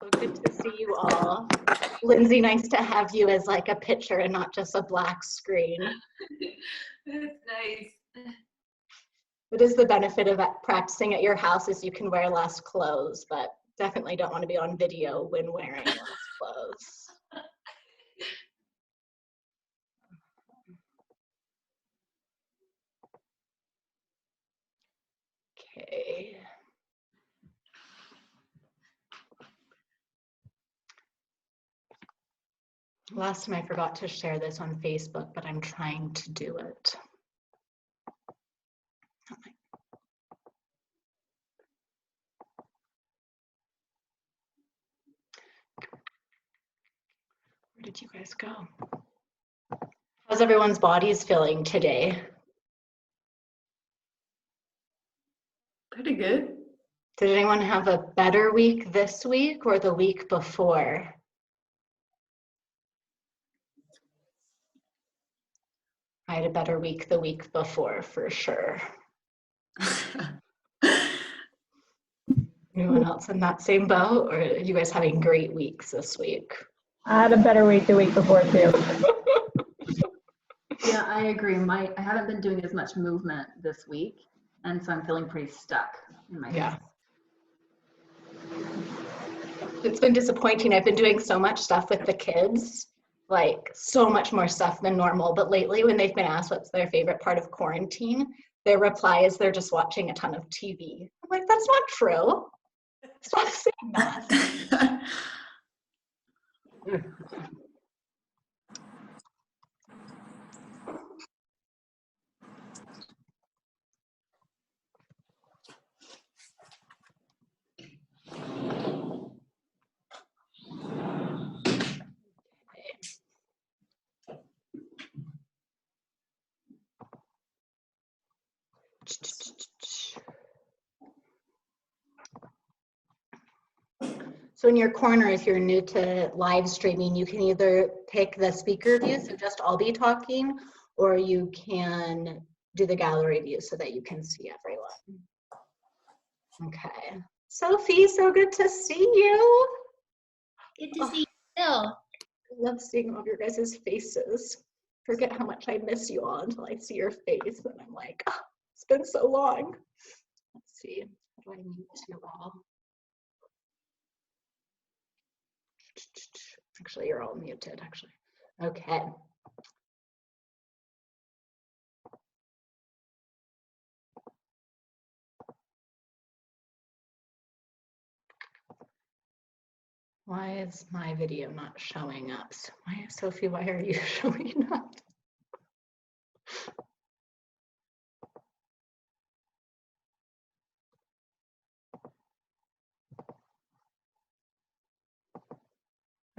So good to see you all. Lindsay, nice to have you as like a picture and not just a black screen. That's nice. It is the benefit of practicing at your house is you can wear less clothes, but definitely don't want to be on video when wearing less clothes. Okay. Last time I forgot to share this on Facebook, but I'm trying to do it. Where did you guys go? How's everyone's bodies feeling today? Pretty good. Did anyone have a better week this week or the week before? I had a better week the week before, for sure. Anyone else in that same boat, or are you guys having great weeks this week? I had a better week the week before too. Yeah, I agree. I haven't been doing as much movement this week, and so I'm feeling pretty stuck in my Yeah. It's been disappointing. I've been doing so much stuff with the kids, like so much more stuff than normal. But lately, when they've been asked what's their favorite part of quarantine, their reply is they're just watching a ton of TV. I'm like, that's not true. Stop saying that. So in your corner, if you're new to live streaming, you can either pick the speaker view, so just I'll be talking, or you can do the gallery view so that you can see everyone. Okay. Sophie, so good to see you. Good to see you still. I love seeing all of your guys' faces. Forget how much I miss you all until I see your face, and I'm like, oh, it's been so long. Let's see, how do I mute you all? Actually, you're all muted, actually. Okay. Why is my video not showing up? Sophie, why are you showing up?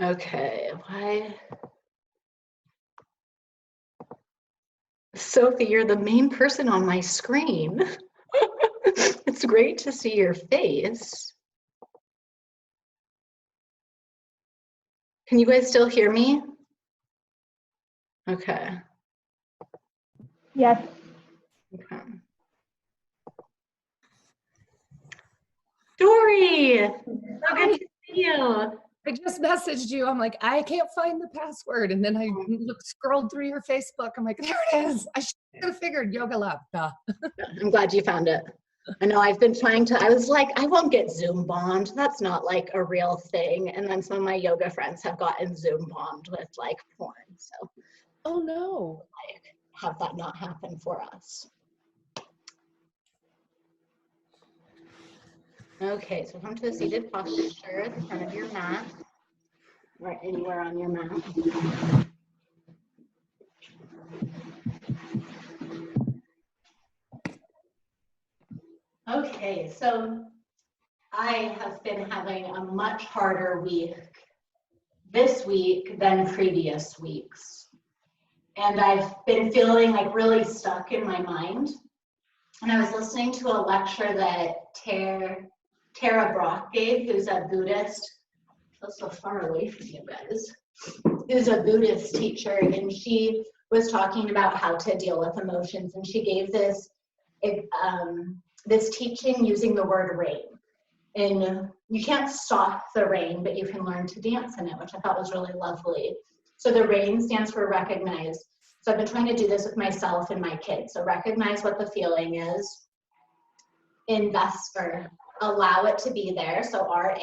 Okay, why? Sophie, you're the main person on my screen. It's great to see your face. Can you guys still hear me? Okay. Yes. Okay. Dory, so good to see you. I just messaged you. I'm like, I can't find the password. And then I scrolled through your Facebook. I'm like, there it is. I should have figured Yoga Lab. Duh. I'm glad you found it. I know I've been trying to, I was like, I won't get Zoom bombed. That's not like a real thing. And then some of my yoga friends have gotten Zoom bombed with like porn. So, Oh no. like, have that not happen for us. Okay, so come to a seated posture at the front of your mat, or anywhere on your mat. Okay, so I have been having a much harder week this week than previous weeks. And I've been feeling like really stuck in my mind. And I was listening to a lecture that Tara Brach gave, who's a Buddhist. I feel so far away from you guys. Who's a Buddhist teacher, and she was talking about how to deal with emotions. And she gave this teaching using the word rain. And you can't stop the rain, but you can learn to dance in it, which I thought was really lovely. So the RAIN stands for recognize. So I've been trying to do this with myself and my kids. So recognize what the feeling is, invest or allow it to be there. So RA,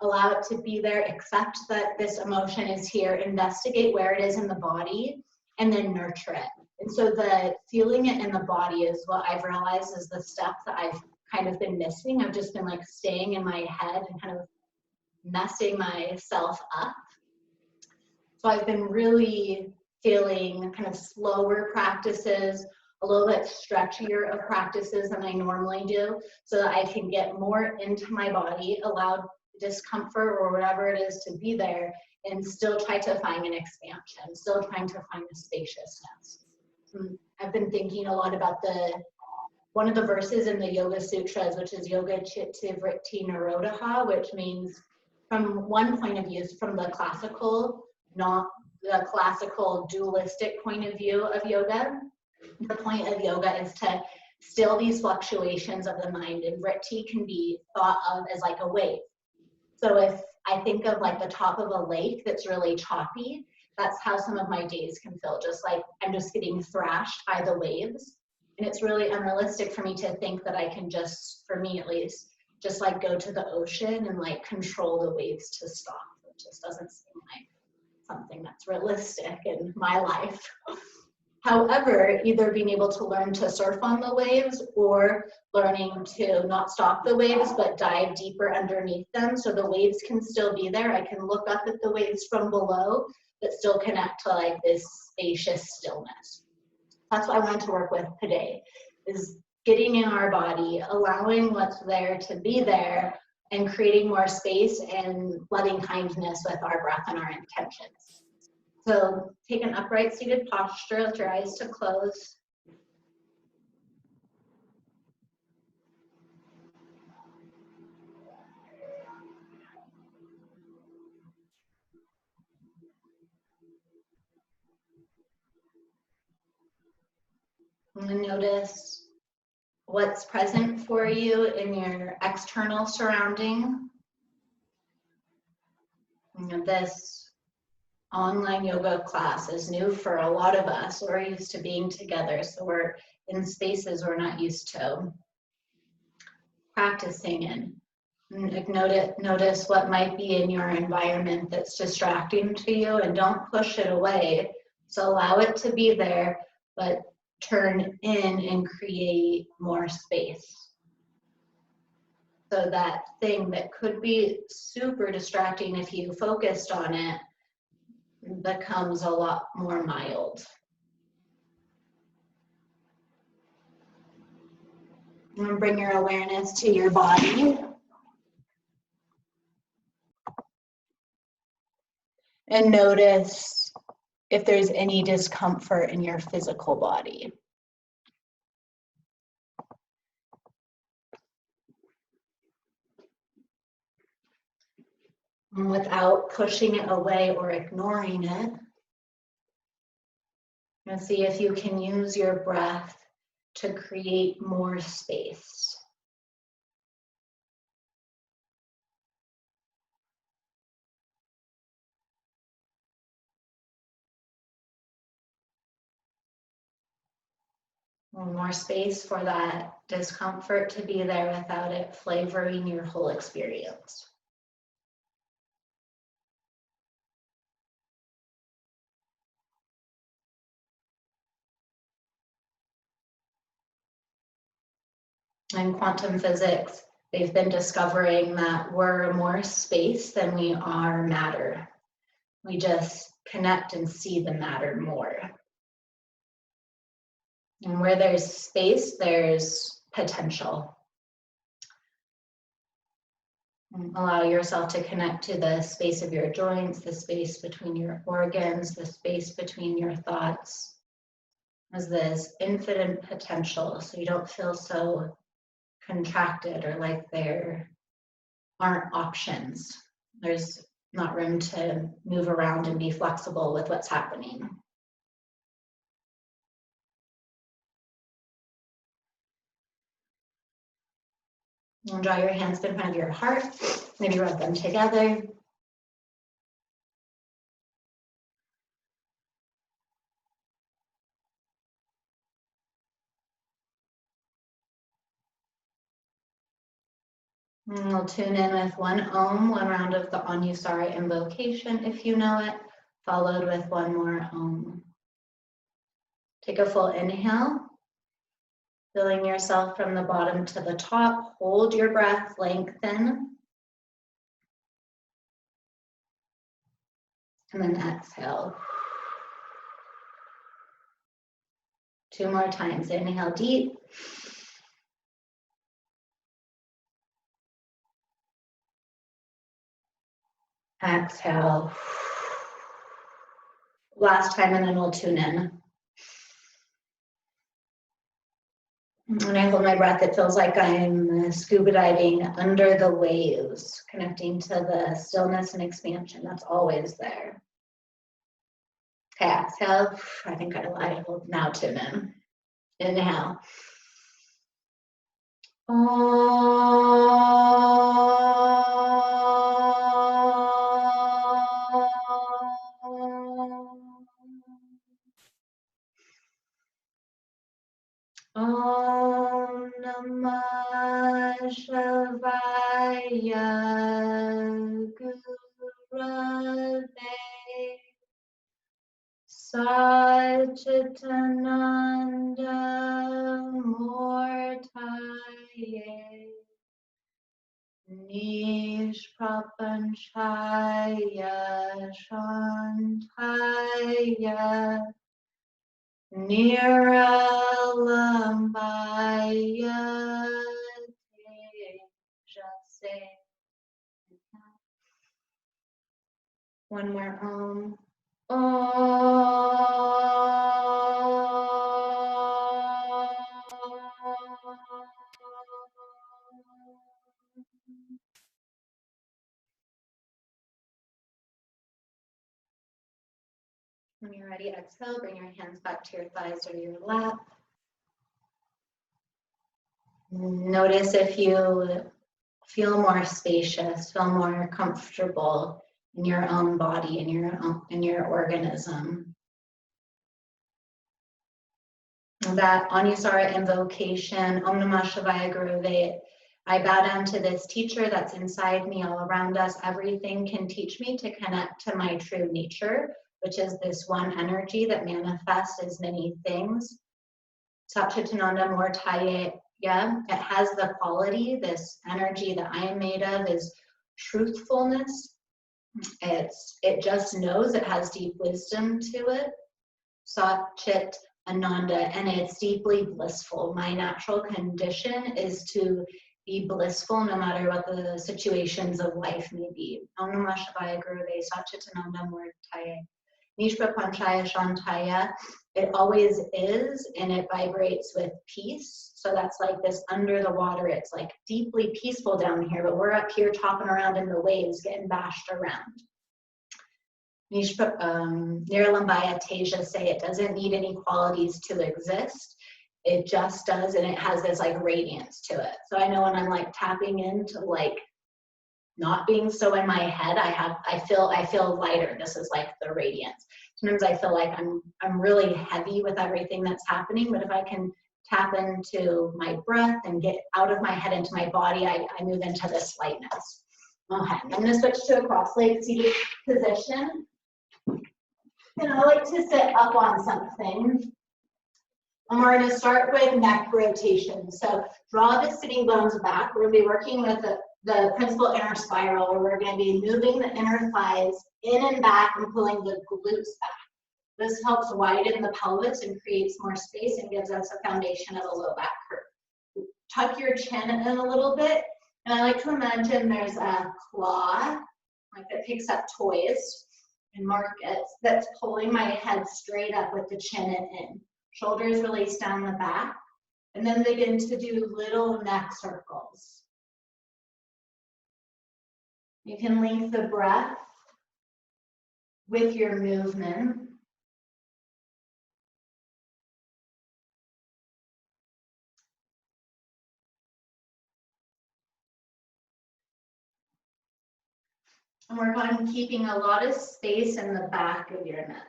allow it to be there, accept that this emotion is here, investigate where it is in the body, and then nurture it. And so the feeling it in the body is what I've realized is the step that I've kind of been missing. I've just been like staying in my head and kind of messing myself up. So I've been really feeling kind of slower practices, a little bit stretchier of practices than I normally do, so that I can get more into my body, allow discomfort or whatever it is to be there, and still try to find an expansion, still trying to find a spaciousness. I've been thinking a lot about one of the verses in the Yoga Sutras, which is Yoga Chitta Vritti Nirodha, which means, from one point of view, from the classical, not the classical dualistic point of view of yoga. The point of yoga is to still these fluctuations of the mind, and vritti can be thought of as like a wave. So if I think of like the top of a lake that's really choppy, that's how some of my days can feel, just like I'm just getting thrashed by the waves. And it's really unrealistic for me to think that I can just, for me at least, just like go to the ocean and like control the waves to stop. It just doesn't seem like something that's realistic in my life. However, either being able to learn to surf on the waves or learning to not stop the waves but dive deeper underneath them so the waves can still be there. I can look up at the waves from below but still connect to like this spacious stillness. That's what I wanted to work with today, is getting in our body, allowing what's there to be there, and creating more space and loving kindness with our breath and our intentions. So take an upright seated posture, let your eyes to close. And notice what's present for you in your external surrounding. This online yoga class is new for a lot of us. We're used to being together, so we're in spaces we're not used to practicing in. Notice what might be in your environment that's distracting to you, and don't push it away. So allow it to be there, but turn in and create more space. So that thing that could be super distracting if you focused on it becomes a lot more mild. And bring your awareness to your body. And notice if there's any discomfort in your physical body. And without pushing it away or ignoring it, and see if you can use your breath to create more space. More space for that discomfort to be there without it flavoring your whole experience. In quantum physics, they've been discovering that we're more space than we are matter. We just connect and see the matter more. And where there's space, there's potential. Allow yourself to connect to the space of your joints, the space between your organs, the space between your thoughts, as this infinite potential, so you don't feel so contracted or like there aren't options. There's not room to move around and be flexible with what's happening. And draw your hands in front of your heart. Maybe rub them together. And we'll tune in with one Om, one round of the Anusara invocation, if you know it, followed with one more Om. Take a full inhale, filling yourself from the bottom to the top. Hold your breath, lengthen. And then exhale. 2 more times. Inhale deep. Exhale. Last time, and then we'll tune in. When I hold my breath, it feels like I'm scuba diving under the waves, connecting to the stillness and expansion that's always there. Okay, exhale. I think I lied. We'll now tune in. Inhale. Om Namah Shivaya Gurave Satchitananda Mortaye Nishprapanchaya Shantaya Niralambaya Tejase. One more Om. When you're ready, exhale, bring your hands back to your thighs or your lap. Notice if you feel more spacious, feel more comfortable in your own body, in your organism. That Anusara invocation, Om Namah Shivaya Gurave, I bow down to this teacher that's inside me, all around us. Everything can teach me to connect to my true nature, which is this one energy that manifests as many things. Satchitananda Mortaye, yeah, it has the quality, this energy that I am made of is truthfulness. It just knows, it has deep wisdom to it. Satchit Ananda, and it's deeply blissful. My natural condition is to be blissful no matter what the situations of life may be. Om Namah Shivaya Gurave Satchitananda Mortaye Nishpa Panchaya Shantaya. It always is, and it vibrates with peace. So that's like this under the water. It's like deeply peaceful down here, but we're up here chopping around in the waves, getting bashed around. Niralambaya Teja say it doesn't need any qualities to exist. It just does, and it has this like radiance to it. So I know when I'm like tapping into like not being so in my head, I feel lighter. This is like the radiance. Sometimes I feel like I'm really heavy with everything that's happening, but if I can tap into my breath and get out of my head into my body, I move into this lightness. Okay, I'm gonna switch to a cross-legged seated position. And I like to sit up on something. And we're gonna start with neck rotation. So draw the sitting bones back. We're gonna be working with the principal inner spiral, where we're going to be moving the inner thighs in and back and pulling the glutes back. This helps widen the pelvis and creates more space and gives us a foundation of a low back curve. Tuck your chin in a little bit, and I like to imagine there's a claw, like that picks up toys and markets, that's pulling my head straight up with the chin and in. Shoulders release down the back, and then begin to do little neck circles. You can link the breath with your movement. And work on keeping a lot of space in the back of your neck.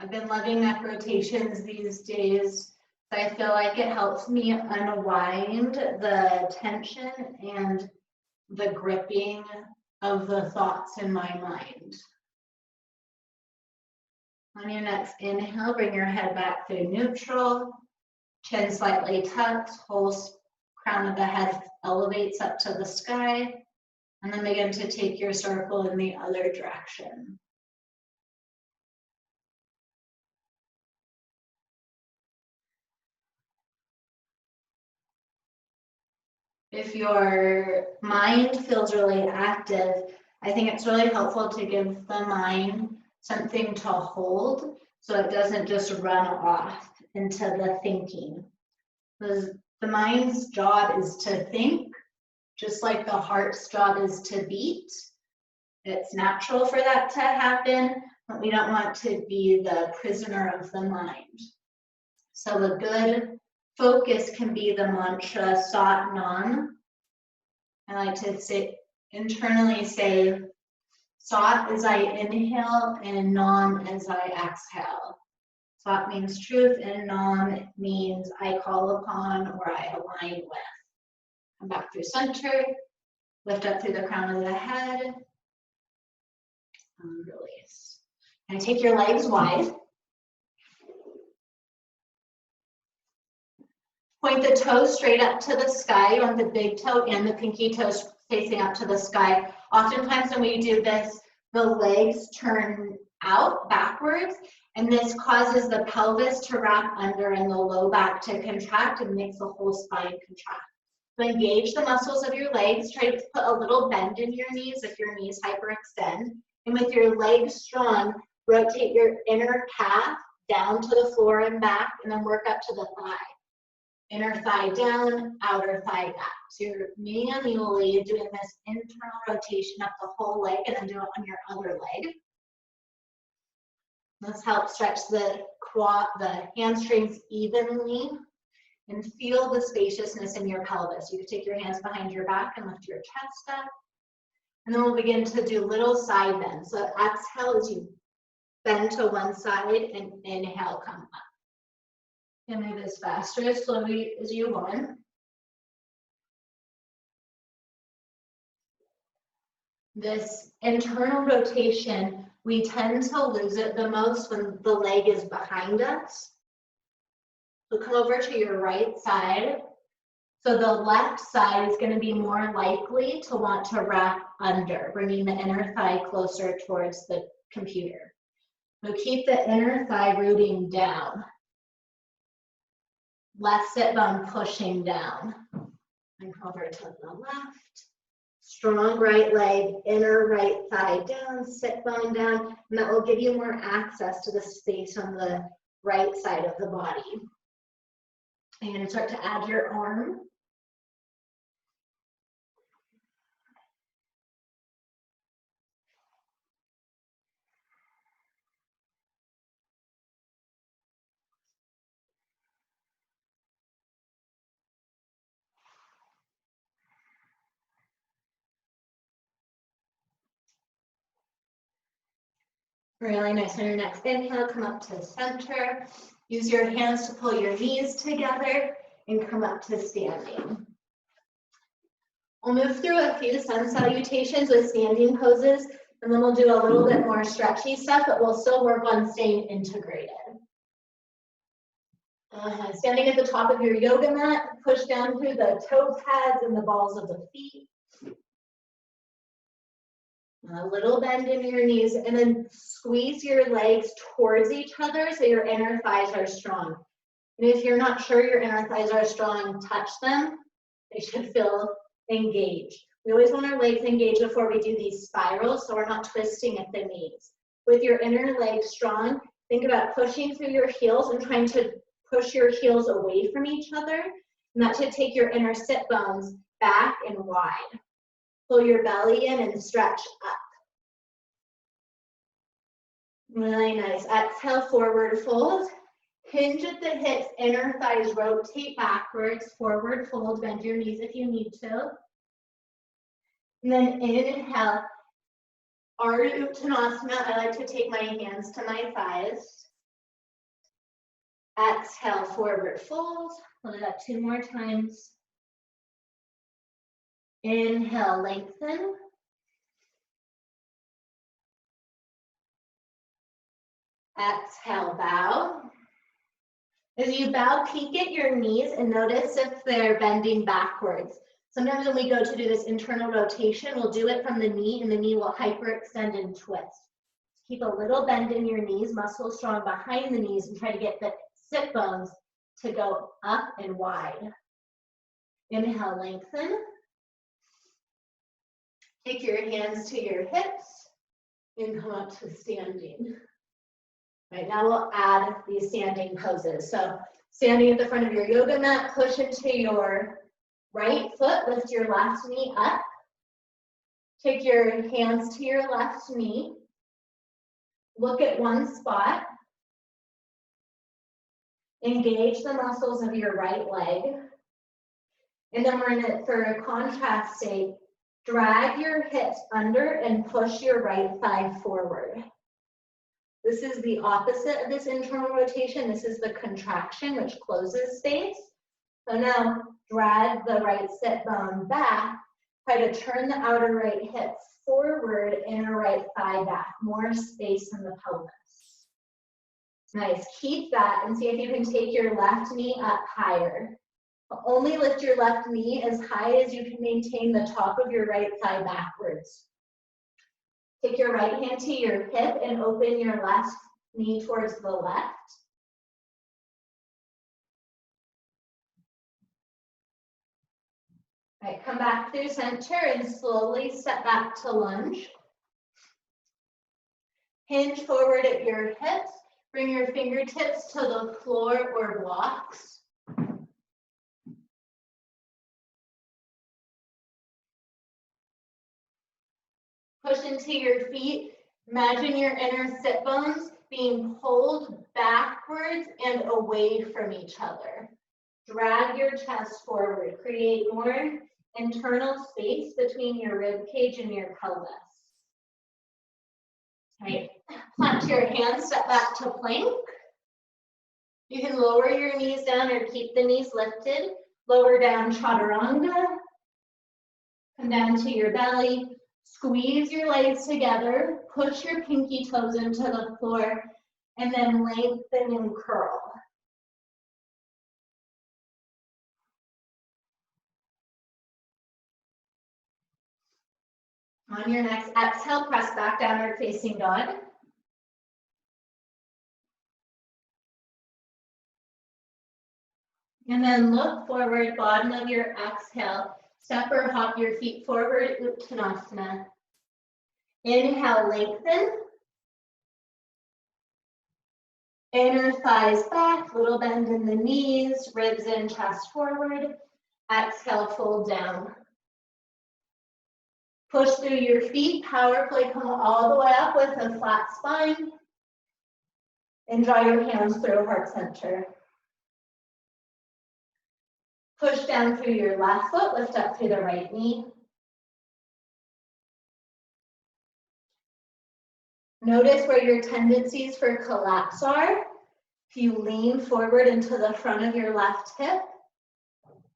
I've been loving neck rotations these days. So I feel like it helps me unwind the tension and the gripping of the thoughts in my mind. On your next inhale, bring your head back through neutral, chin slightly tucked, whole crown of the head elevates up to the sky, and then begin to take your circle in the other direction. If your mind feels really active, I think it's really helpful to give the mind something to hold so it doesn't just run off into the thinking. Because the mind's job is to think, just like the heart's job is to beat. It's natural for that to happen, but we don't want to be the prisoner of the mind. So a good focus can be the mantra Sat Nam. I like to internally say Sat as I inhale and Nam as I exhale. Sat means truth and Nam means I call upon or I align with. Come back through center, lift up through the crown of the head, and release. And take your legs wide. Point the toes straight up to the sky. You want the big toe and the pinky toes facing up to the sky. Oftentimes when we do this, the legs turn out backwards, and this causes the pelvis to wrap under and the low back to contract and makes the whole spine contract. So engage the muscles of your legs. Try to put a little bend in your knees if your knees hyperextend. And with your legs strong, rotate your inner calf down to the floor and back, and then work up to the thigh. Inner thigh down, outer thigh back. So you're manually doing this internal rotation up the whole leg and then do it on your other leg. This helps stretch the quad, the hamstrings evenly, and feel the spaciousness in your pelvis. You can take your hands behind your back and lift your chest up. And then we'll begin to do little side bends. So exhale as you bend to one side and inhale, come up. And move as fast or as slowly as you want. This internal rotation, we tend to lose it the most when the leg is behind us. So come over to your right side. So the left side is going to be more likely to want to wrap under, bringing the inner thigh closer towards the computer. So keep the inner thigh rooting down. Left sit bone pushing down. And over to the left. Strong right leg, inner right thigh down, sit bone down, and that will give you more access to the space on the right side of the body. And you're going to start to add your arm. Really nice. On your next inhale, come up to center. Use your hands to pull your knees together and come up to standing. We'll move through a few sun salutations with standing poses, and then we'll do a little bit more stretchy stuff, but we'll still work on staying integrated. Standing at the top of your yoga mat, push down through the toe pads and the balls of the feet. A little bend in your knees, and then squeeze your legs towards each other so your inner thighs are strong. And if you're not sure your inner thighs are strong, touch them. They should feel engaged. We always want our legs engaged before we do these spirals, so we're not twisting at the knees. With your inner legs strong, think about pushing through your heels and trying to push your heels away from each other. And that should take your inner sit bones back and wide. Pull your belly in and stretch up. Really nice. Exhale, forward fold. Hinge at the hips, inner thighs rotate backwards, forward fold, bend your knees if you need to. And then inhale, Ardha Uttanasana. I like to take my hands to my thighs. Exhale, forward fold. Hold it up 2 more times. Inhale, lengthen. Exhale, bow. As you bow, peek at your knees and notice if they're bending backwards. Sometimes when we go to do this internal rotation, we'll do it from the knee and the knee will hyperextend and twist. Keep a little bend in your knees, muscles strong behind the knees, and try to get the sit bones to go up and wide. Inhale, lengthen. Take your hands to your hips and come up to standing. Right, now we'll add these standing poses. So standing at the front of your yoga mat, push into your right foot, lift your left knee up. Take your hands to your left knee. Look at one spot. Engage the muscles of your right leg. And then we're in it for a contrast state. Drag your hips under and push your right thigh forward. This is the opposite of this internal rotation. This is the contraction, which closes space. So now drag the right sit bone back. Try to turn the outer right hip forward, inner right thigh back. More space in the pelvis. Nice. Keep that and see if you can take your left knee up higher. Only lift your left knee as high as you can maintain the top of your right thigh backwards. Take your right hand to your hip and open your left knee towards the left. All right, come back through center and slowly step back to lunge. Hinge forward at your hips. Bring your fingertips to the floor or blocks. Push into your feet. Imagine your inner sit bones being pulled backwards and away from each other. Drag your chest forward. Create more internal space between your rib cage and your pelvis. All right, plant your hands, step back to plank. You can lower your knees down or keep the knees lifted. Lower down chaturanga. Come down to your belly. Squeeze your legs together, push your pinky toes into the floor, and then lengthen and curl. On your next exhale, press back downward facing dog. And then look forward, bottom of your exhale. Step or hop your feet forward, Uttanasana. Inhale, lengthen. Inner thighs back, little bend in the knees, ribs in, chest forward. Exhale, fold down. Push through your feet, powerfully come all the way up with a flat spine. And draw your hands through heart center. Push down through your left foot, lift up through the right knee. Notice where your tendencies for collapse are. If you lean forward into the front of your left hip,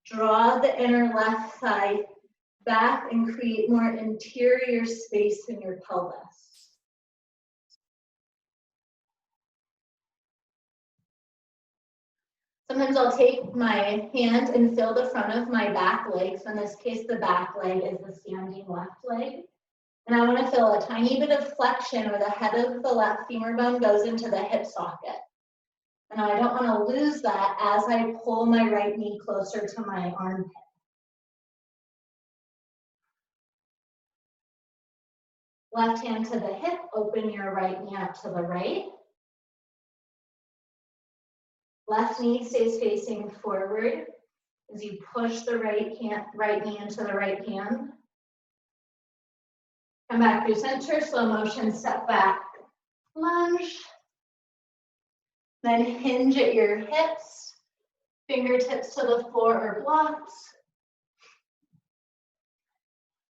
draw the inner left thigh back and create more interior space in your pelvis. Sometimes I'll take my hand and feel the front of my back leg. So in this case, the back leg is the standing left leg. And I want to feel a tiny bit of flexion where the head of the left femur bone goes into the hip socket. And I don't want to lose that as I pull my right knee closer to my armpit. Left hand to the hip, open your right knee up to the right. Left knee stays facing forward as you push the right knee into the right hand. Come back through center, slow motion, step back, lunge. Then hinge at your hips, fingertips to the floor or blocks.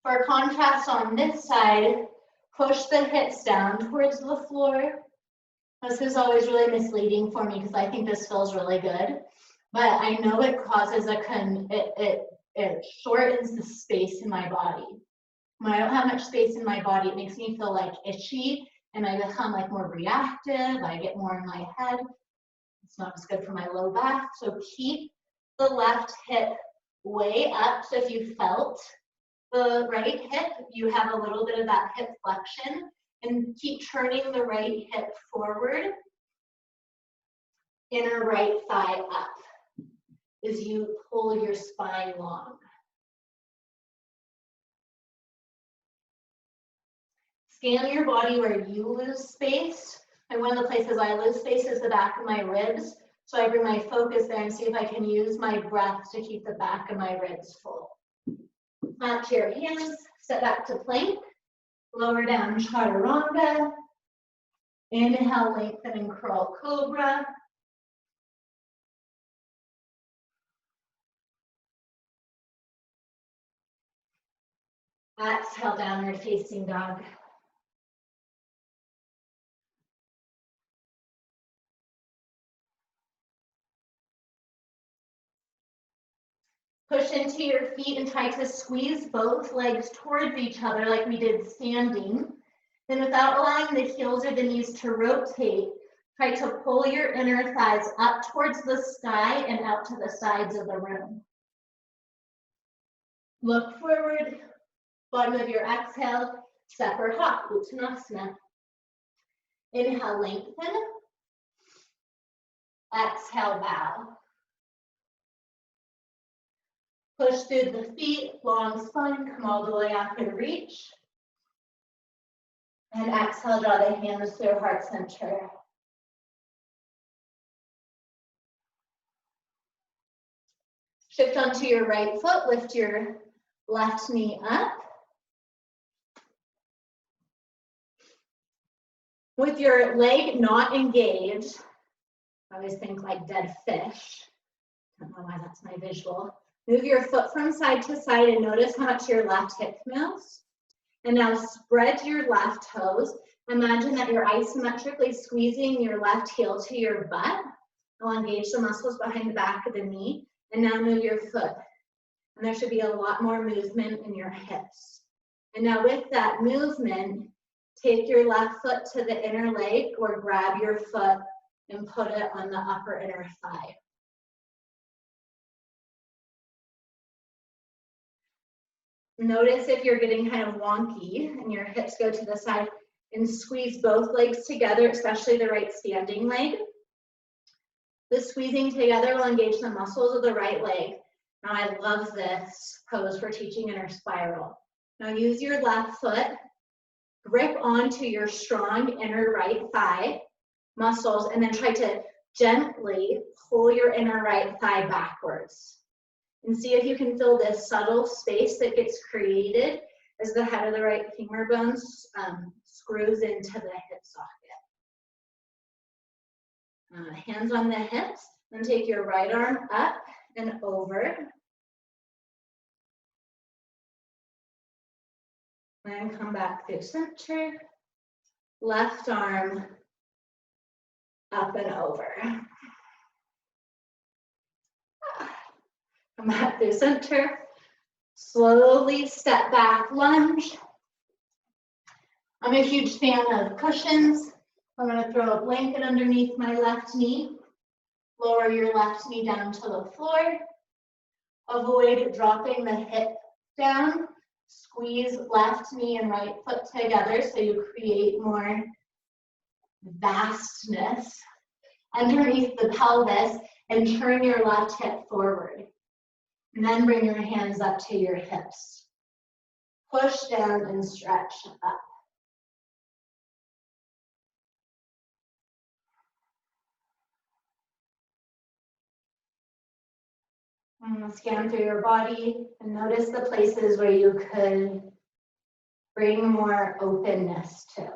For contrast on this side, push the hips down towards the floor. This is always really misleading for me because I think this feels really good, but I know it causes it shortens the space in my body. When I don't have much space in my body, it makes me feel like itchy and I become like more reactive. I get more in my head. It's not as good for my low back. So keep the left hip way up. So if you felt the right hip, you have a little bit of that hip flexion, and keep turning the right hip forward. Inner right thigh up as you pull your spine long. Scan your body where you lose space. And one of the places I lose space is the back of my ribs. So I bring my focus there and see if I can use my breath to keep the back of my ribs full. Out to your hands, step back to plank. Lower down, chaturanga. Inhale, lengthen and curl, cobra. Exhale, downward facing dog. Push into your feet and try to squeeze both legs towards each other like we did standing. Then without allowing the heels or the knees to rotate, try to pull your inner thighs up towards the sky and out to the sides of the room. Look forward, bottom of your exhale, step or hop, Uttanasana. Inhale, lengthen. Exhale, bow. Push through the feet, long spine, come all the way up and reach. And exhale, draw the hands through heart center. Shift onto your right foot, lift your left knee up. With your leg not engaged, I always think like dead fish. I don't know why that's my visual. Move your foot from side to side and notice how much your left hip moves. And now spread your left toes. Imagine that you're isometrically squeezing your left heel to your butt. It'll engage the muscles behind the back of the knee. And now move your foot. And there should be a lot more movement in your hips. And now with that movement, take your left foot to the inner leg or grab your foot and put it on the upper inner thigh. Notice if you're getting kind of wonky and your hips go to the side, and squeeze both legs together, especially the right standing leg. The squeezing together will engage the muscles of the right leg. Now I love this pose for teaching inner spiral. Now use your left foot, grip onto your strong inner right thigh muscles, and then try to gently pull your inner right thigh backwards. And see if you can feel this subtle space that gets created as the head of the right femur bone screws into the hip socket. Hands on the hips, then take your right arm up and over. And come back through center. Left arm up and over. Come back through center. Slowly step back, lunge. I'm a huge fan of cushions. I'm going to throw a blanket underneath my left knee. Lower your left knee down to the floor. Avoid dropping the hip down. Squeeze left knee and right foot together so you create more vastness underneath the pelvis, and turn your left hip forward. And then bring your hands up to your hips. Push down and stretch up. And scan through your body and notice the places where you could bring more openness to.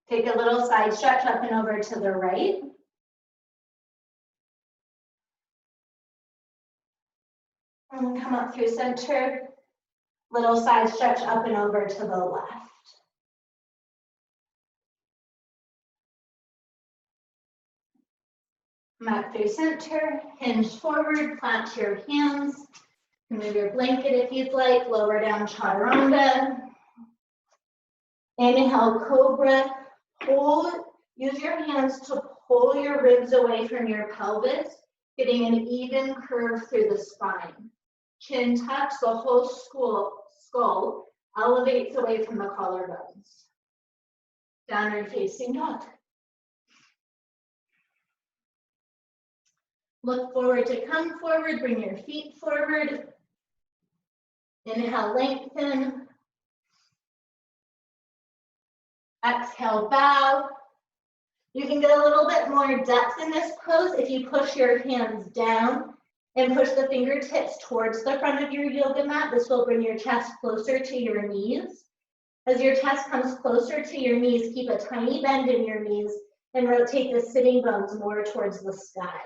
Take a little side stretch up and over to the right. And come up through center. Little side stretch up and over to the left. Come up through center, hinge forward, plant your hands. Move your blanket if you'd like, lower down chaturanga. Inhale, cobra. Hold, use your hands to pull your ribs away from your pelvis, getting an even curve through the spine. Chin tucks, the whole skull elevates away from the collarbones. Downward facing dog. Look forward to come forward, bring your feet forward. Inhale, lengthen. Exhale, bow. You can get a little bit more depth in this pose if you push your hands down and push the fingertips towards the front of your yoga mat. This will bring your chest closer to your knees. As your chest comes closer to your knees, keep a tiny bend in your knees and rotate the sitting bones more towards the sky.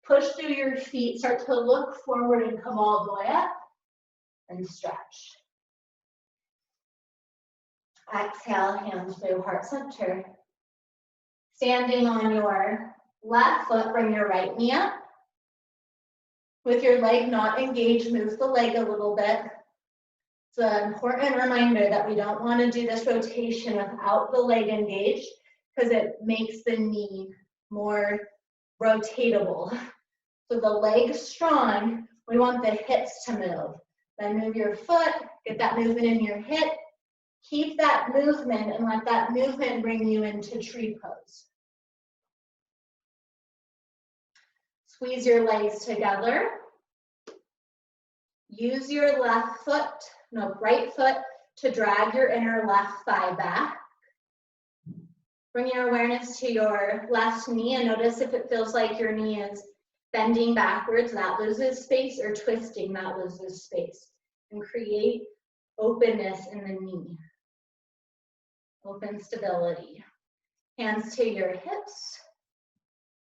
Push through your feet, start to look forward and come all the way up and stretch. Exhale, hands through heart center. Standing on your left foot, bring your right knee up. With your leg not engaged, move the leg a little bit. It's an important reminder that we don't want to do this rotation without the leg engaged because it makes the knee more rotatable. So the leg's strong, we want the hips to move. Then move your foot, get that movement in your hip. Keep that movement and let that movement bring you into tree pose. Squeeze your legs together. Use your right foot to drag your inner left thigh back. Bring your awareness to your left knee and notice if it feels like your knee is bending backwards, that loses space, or twisting, that loses space. And create openness in the knee. Open stability. Hands to your hips.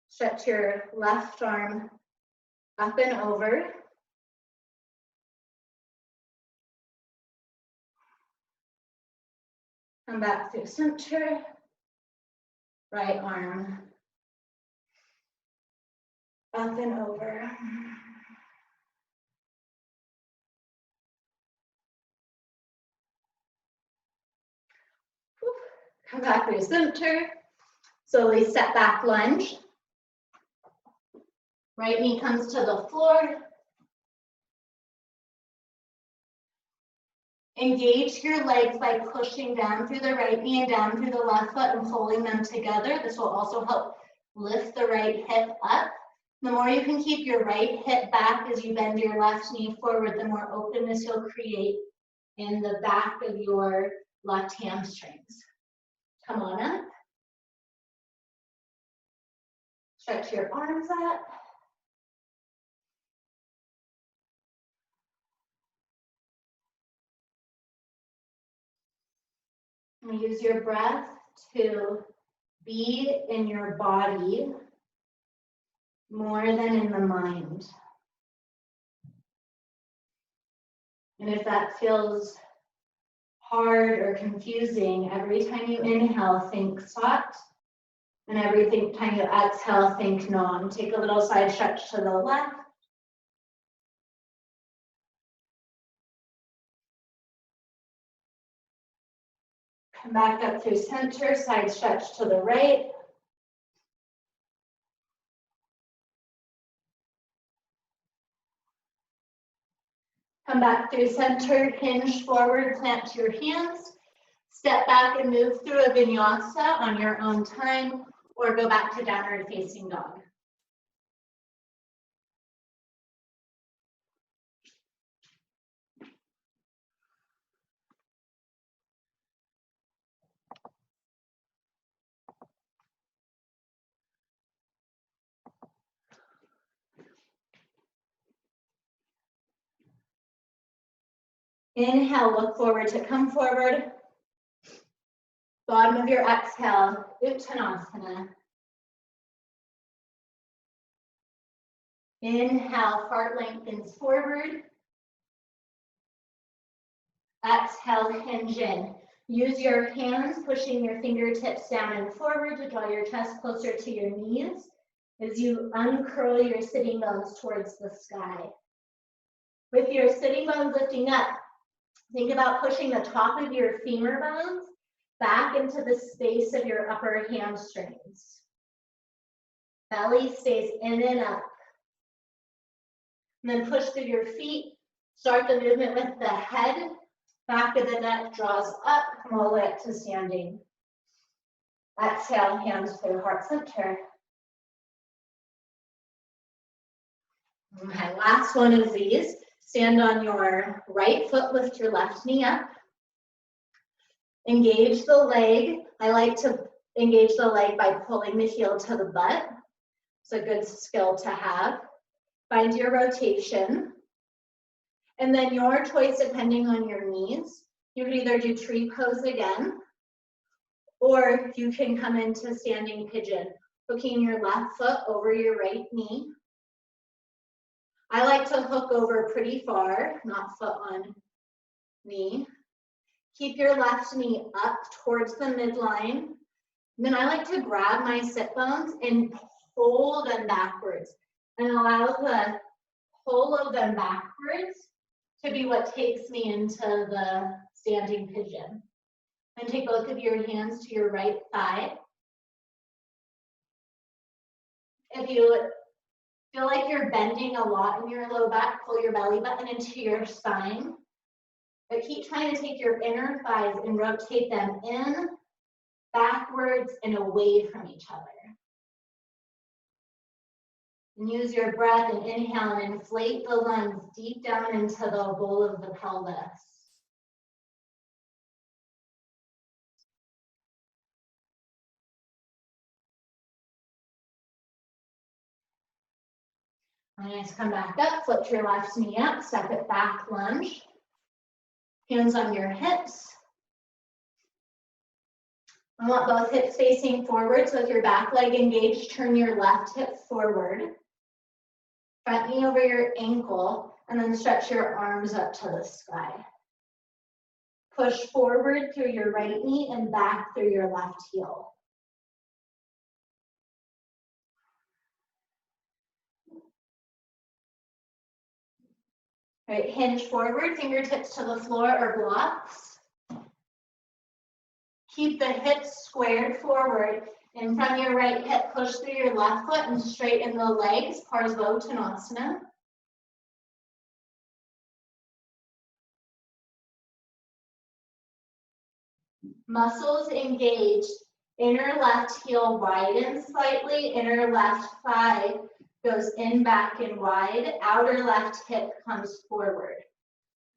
Stretch your left arm up and over. Come back through center. Right arm up and over. Come back through center. Slowly step back lunge. Right knee comes to the floor. Engage your legs by pushing down through the right knee and down through the left foot and pulling them together. This will also help lift the right hip up. The more you can keep your right hip back as you bend your left knee forward, the more openness you'll create in the back of your left hamstrings. Come on up. Stretch your arms up. And use your breath to be in your body more than in the mind. And if that feels hard or confusing, every time you inhale, think sat. And every time you exhale, think nam. Take a little side stretch to the left. Come back up through center, side stretch to the right. Come back through center, hinge forward, plant your hands. Step back and move through a vinyasa on your own time, or go back to downward facing dog. Inhale, look forward to come forward. Bottom of your exhale, Uttanasana. Inhale, heart lengthens forward. Exhale, hinge in. Use your hands, pushing your fingertips down and forward to draw your chest closer to your knees as you uncurl your sitting bones towards the sky. With your sitting bones lifting up, think about pushing the top of your femur bones back into the space of your upper hamstrings. Belly stays in and up. And then push through your feet. Start the movement with the head. Back of the neck draws up, come all the way up to standing. Exhale, hands to the heart center. Okay, last one of these. Stand on your right foot, lift your left knee up. Engage the leg. I like to engage the leg by pulling the heel to the butt. It's a good skill to have. Find your rotation. And then your choice, depending on your needs, you could either do tree pose again, or you can come into standing pigeon, hooking your left foot over your right knee. I like to hook over pretty far, not foot on knee. Keep your left knee up towards the midline. And then I like to grab my sit bones and pull them backwards and allow the pull of them backwards to be what takes me into the standing pigeon. And take both of your hands to your right thigh. If you feel like you're bending a lot in your low back, pull your belly button into your spine. But keep trying to take your inner thighs and rotate them in, backwards, and away from each other. And use your breath and inhale and inflate the lungs deep down into the bowl of the pelvis. Nice, come back up, flip your left knee up, step it back, lunge. Hands on your hips. I want both hips facing forward, so with your back leg engaged, turn your left hip forward. Front knee over your ankle, and then stretch your arms up to the sky. Push forward through your right knee and back through your left heel. All right, hinge forward, fingertips to the floor or blocks. Keep the hips squared forward, and from your right hip, push through your left foot and straighten the legs, Hanumanasana. Muscles engaged, inner left heel widens slightly, inner left thigh goes in, back, and wide, outer left hip comes forward,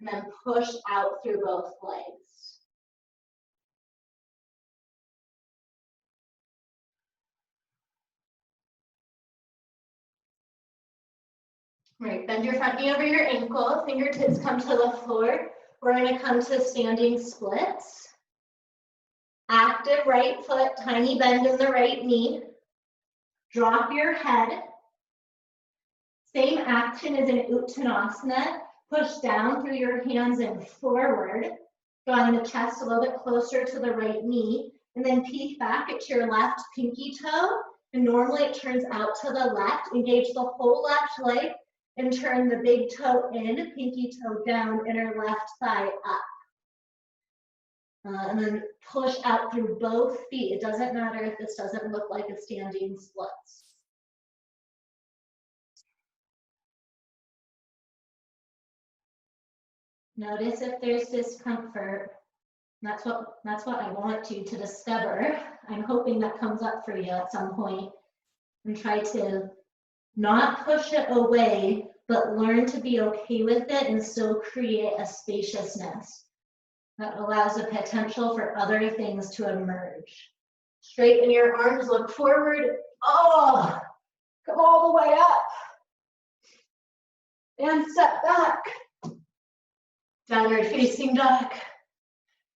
and then push out through both legs. Right, bend your front knee over your ankle, fingertips come to the floor. We're gonna come to standing splits. Active right foot, tiny bend in the right knee. Drop your head. Same action as in Uttanasana. Push down through your hands and forward, drawing the chest a little bit closer to the right knee, and then peek back at your left pinky toe. And normally it turns out to the left. Engage the whole left leg and turn the big toe in, pinky toe down, inner left thigh up. And then push out through both feet. It doesn't matter if this doesn't look like a standing splits. Notice if there's discomfort. That's what I want you to discover. I'm hoping that comes up for you at some point. And try to not push it away, but learn to be okay with it and still create a spaciousness that allows a potential for other things to emerge. Straighten your arms, look forward. Oh, come all the way up. And step back. Downward facing dog.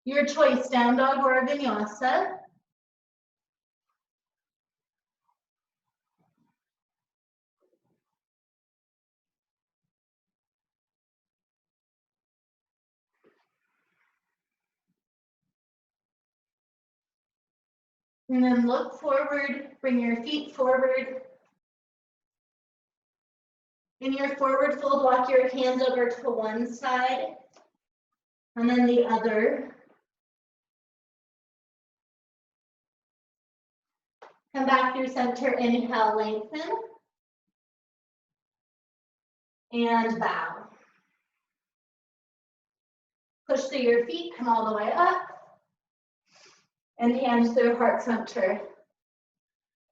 Your choice, down dog or vinyasa. And then look forward, bring your feet forward. In your forward fold, walk your hands over to one side and then the other. Come back through center, inhale, lengthen. And bow. Push through your feet, come all the way up. And hands through heart center.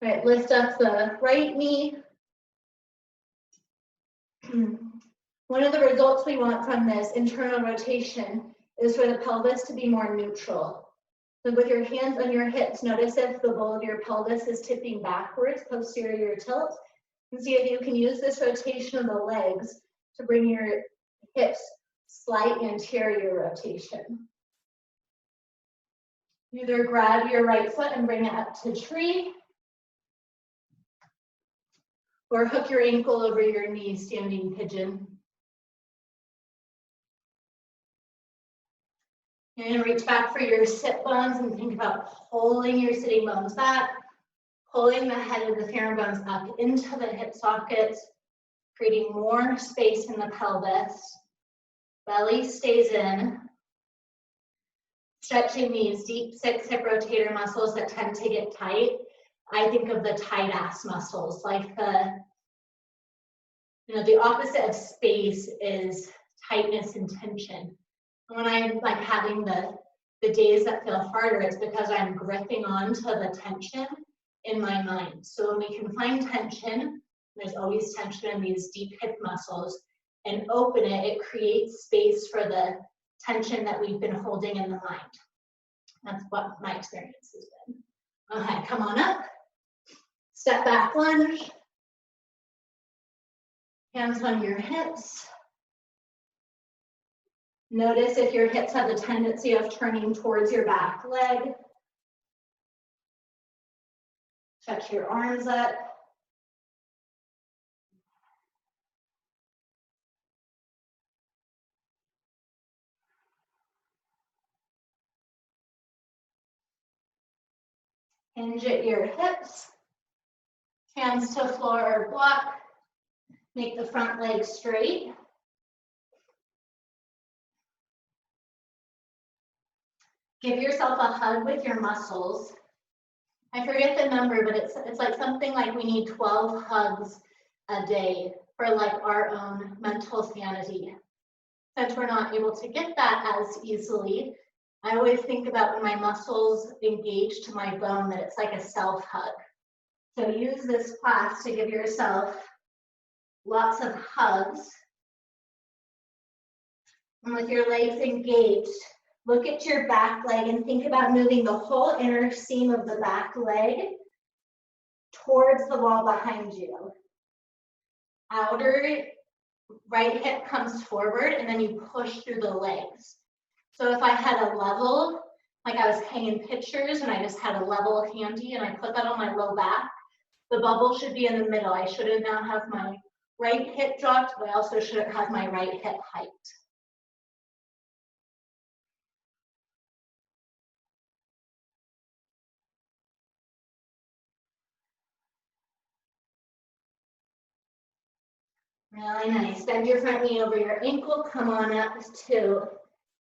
Right, lift up the right knee. One of the results we want from this internal rotation is for the pelvis to be more neutral. So with your hands on your hips, notice if the bowl of your pelvis is tipping backwards, posterior tilt, and see if you can use this rotation of the legs to bring your hips slight anterior rotation. Either grab your right foot and bring it up to tree, or hook your ankle over your knee, standing pigeon. And reach back for your sit bones and think about pulling your sitting bones back, pulling the head of the femur bones up into the hip sockets, creating more space in the pelvis. Belly stays in. Stretching these deep six hip rotator muscles that tend to get tight. I think of the tight ass muscles, like the opposite of space is tightness and tension. When I'm like having the days that feel harder, it's because I'm gripping onto the tension in my mind. So when we can find tension, there's always tension in these deep hip muscles, and open it, it creates space for the tension that we've been holding in the mind. That's what my experience has been. Okay, come on up. Step back lunge. Hands on your hips. Notice if your hips have the tendency of turning towards your back leg. Stretch your arms up. Hinge at your hips. Hands to floor or block. Make the front leg straight. Give yourself a hug with your muscles. I forget the number, but it's like something like we need 12 hugs a day for like our own mental sanity. Since we're not able to get that as easily, I always think about when my muscles engage to my bone that it's like a self-hug. So use this class to give yourself lots of hugs. And with your legs engaged, look at your back leg and think about moving the whole inner seam of the back leg towards the wall behind you. Outer right hip comes forward and then you push through the legs. So if I had a level, like I was hanging pictures and I just had a level handy and I put that on my low back, the bubble should be in the middle. I shouldn't now have my right hip dropped, but I also shouldn't have my right hip hiked. Really nice. Bend your front knee over your ankle. Come on up to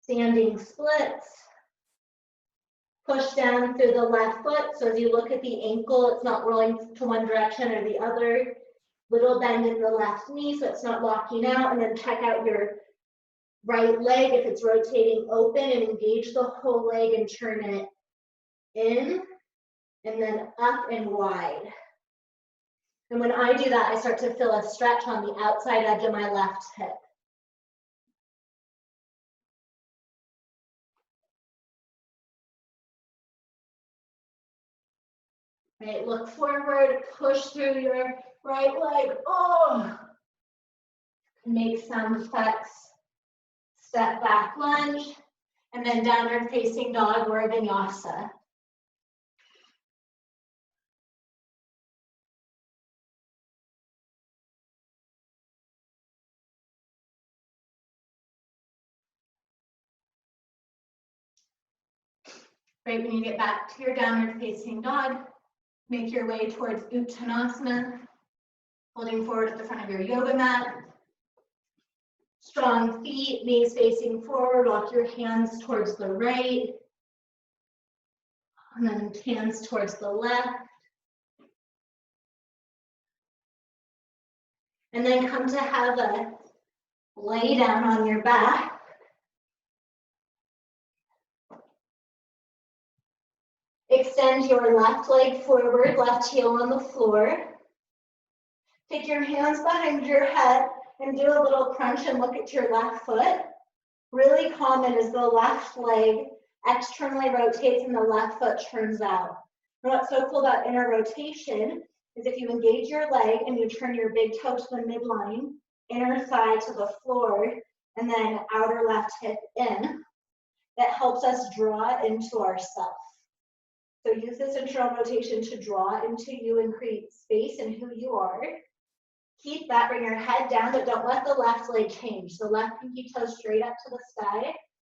standing splits. Push down through the left foot. So as you look at the ankle, it's not rolling to one direction or the other. Little bend in the left knee so it's not locking out. And then check out your right leg if it's rotating open and engage the whole leg and turn it in and then up and wide. And when I do that, I start to feel a stretch on the outside edge of my left hip. Right, look forward, push through your right leg. Oh, make sound effects. Step back lunge, and then downward facing dog or vinyasa. Right when you get back to your downward facing dog, make your way towards Uttanasana, holding forward at the front of your yoga mat. Strong feet, knees facing forward, walk your hands towards the right, and then hands towards the left. And then come to have a lay down on your back. Extend your left leg forward, left heel on the floor. Take your hands behind your head and do a little crunch and look at your left foot. Really common as the left leg externally rotates and the left foot turns out. And what's so cool about inner rotation is if you engage your leg and you turn your big toe to the midline, inner thigh to the floor, and then outer left hip in, that helps us draw into ourself. So use this internal rotation to draw into you and create space in who you are. Keep that, bring your head down, but don't let the left leg change. The left pinky toe straight up to the sky,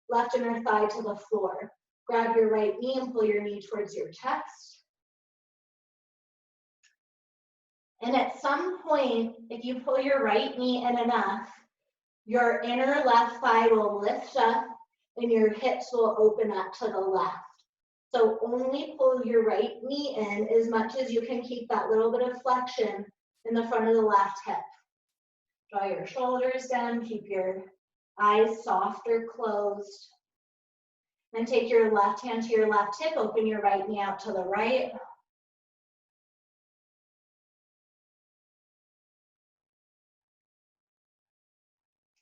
left inner thigh to the floor. Grab your right knee and pull your knee towards your chest. And at some point, if you pull your right knee in enough, your inner left thigh will lift up and your hips will open up to the left. So only pull your right knee in as much as you can keep that little bit of flexion in the front of the left hip. Draw your shoulders down, keep your eyes soft or closed. Then take your left hand to your left hip, open your right knee out to the right.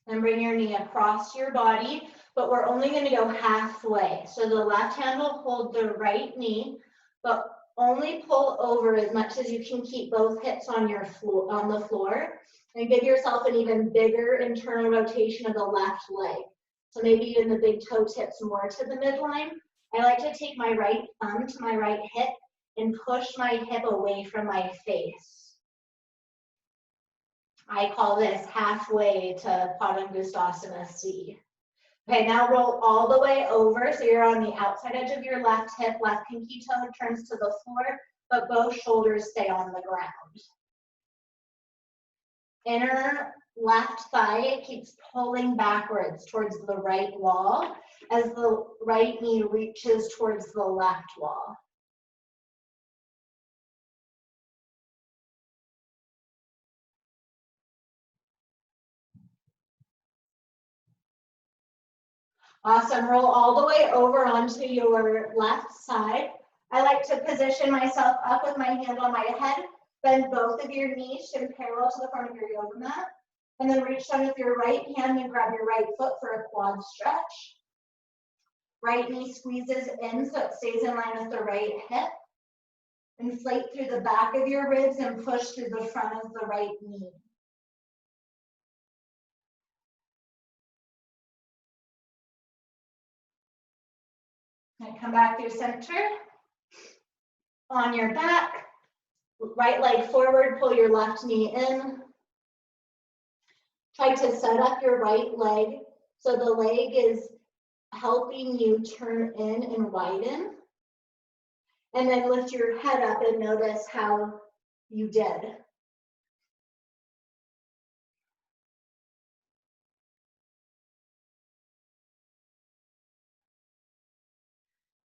Then bring your knee across your body, but we're only going to go halfway. So the left hand will hold the right knee, but only pull over as much as you can keep both hips on the floor, and give yourself an even bigger internal rotation of the left leg. So maybe even the big toe tips more to the midline. I like to take my right thumb to my right hip and push my hip away from my face. I call this halfway to Padangusthasana C. Okay, now roll all the way over. So you're on the outside edge of your left hip, left pinky toe turns to the floor, but both shoulders stay on the ground. Inner left thigh keeps pulling backwards towards the right wall as the right knee reaches towards the left wall. Awesome, roll all the way over onto your left side. I like to position myself up with my hand on my head, bend both of your knees in parallel to the front of your yoga mat, and then reach down with your right hand and grab your right foot for a quad stretch. Right knee squeezes in so it stays in line with the right hip. Inflate through the back of your ribs and push through the front of the right knee. And come back through center. On your back, right leg forward, pull your left knee in. Try to set up your right leg so the leg is helping you turn in and widen. And then lift your head up and notice how you did.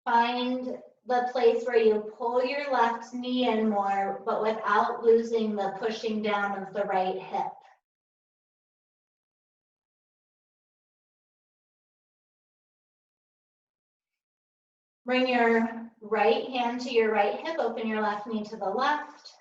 Find the place where you pull your left knee in more, but without losing the pushing down of the right hip. Bring your right hand to your right hip, open your left knee to the left.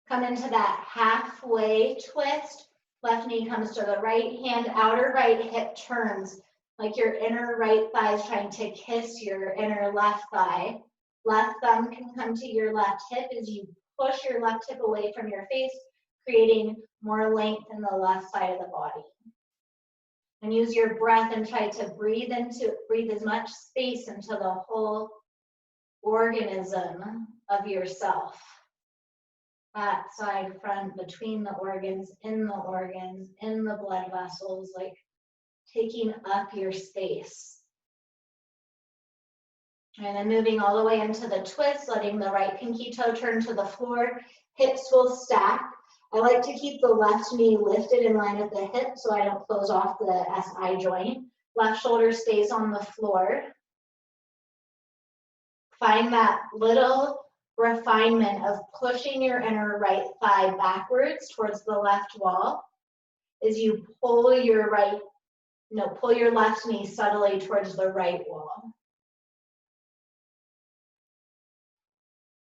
Come into that halfway twist. Left knee comes to the right hand, outer right hip turns like your inner right thigh is trying to kiss your inner left thigh. Left thumb can come to your left hip as you push your left hip away from your face, creating more length in the left side of the body. And use your breath and try to breathe as much space into the whole organism of yourself. Back, side, front, between the organs, in the blood vessels, like taking up your space. And then moving all the way into the twist, letting the right pinky toe turn to the floor. Hips will stack. I like to keep the left knee lifted in line with the hip so I don't close off the SI joint. Left shoulder stays on the floor. Find that little refinement of pushing your inner right thigh backwards towards the left wall as you pull your left knee subtly towards the right wall.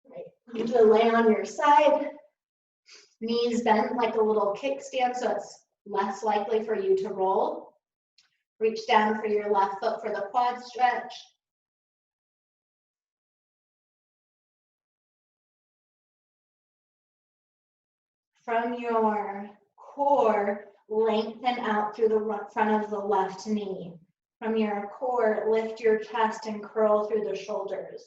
Right. You can lay on your side, knees bent like a little kickstand so it's less likely for you to roll. Reach down for your left foot for the quad stretch. From your core, lengthen out through the front of the left knee. From your core, lift your chest and curl through the shoulders.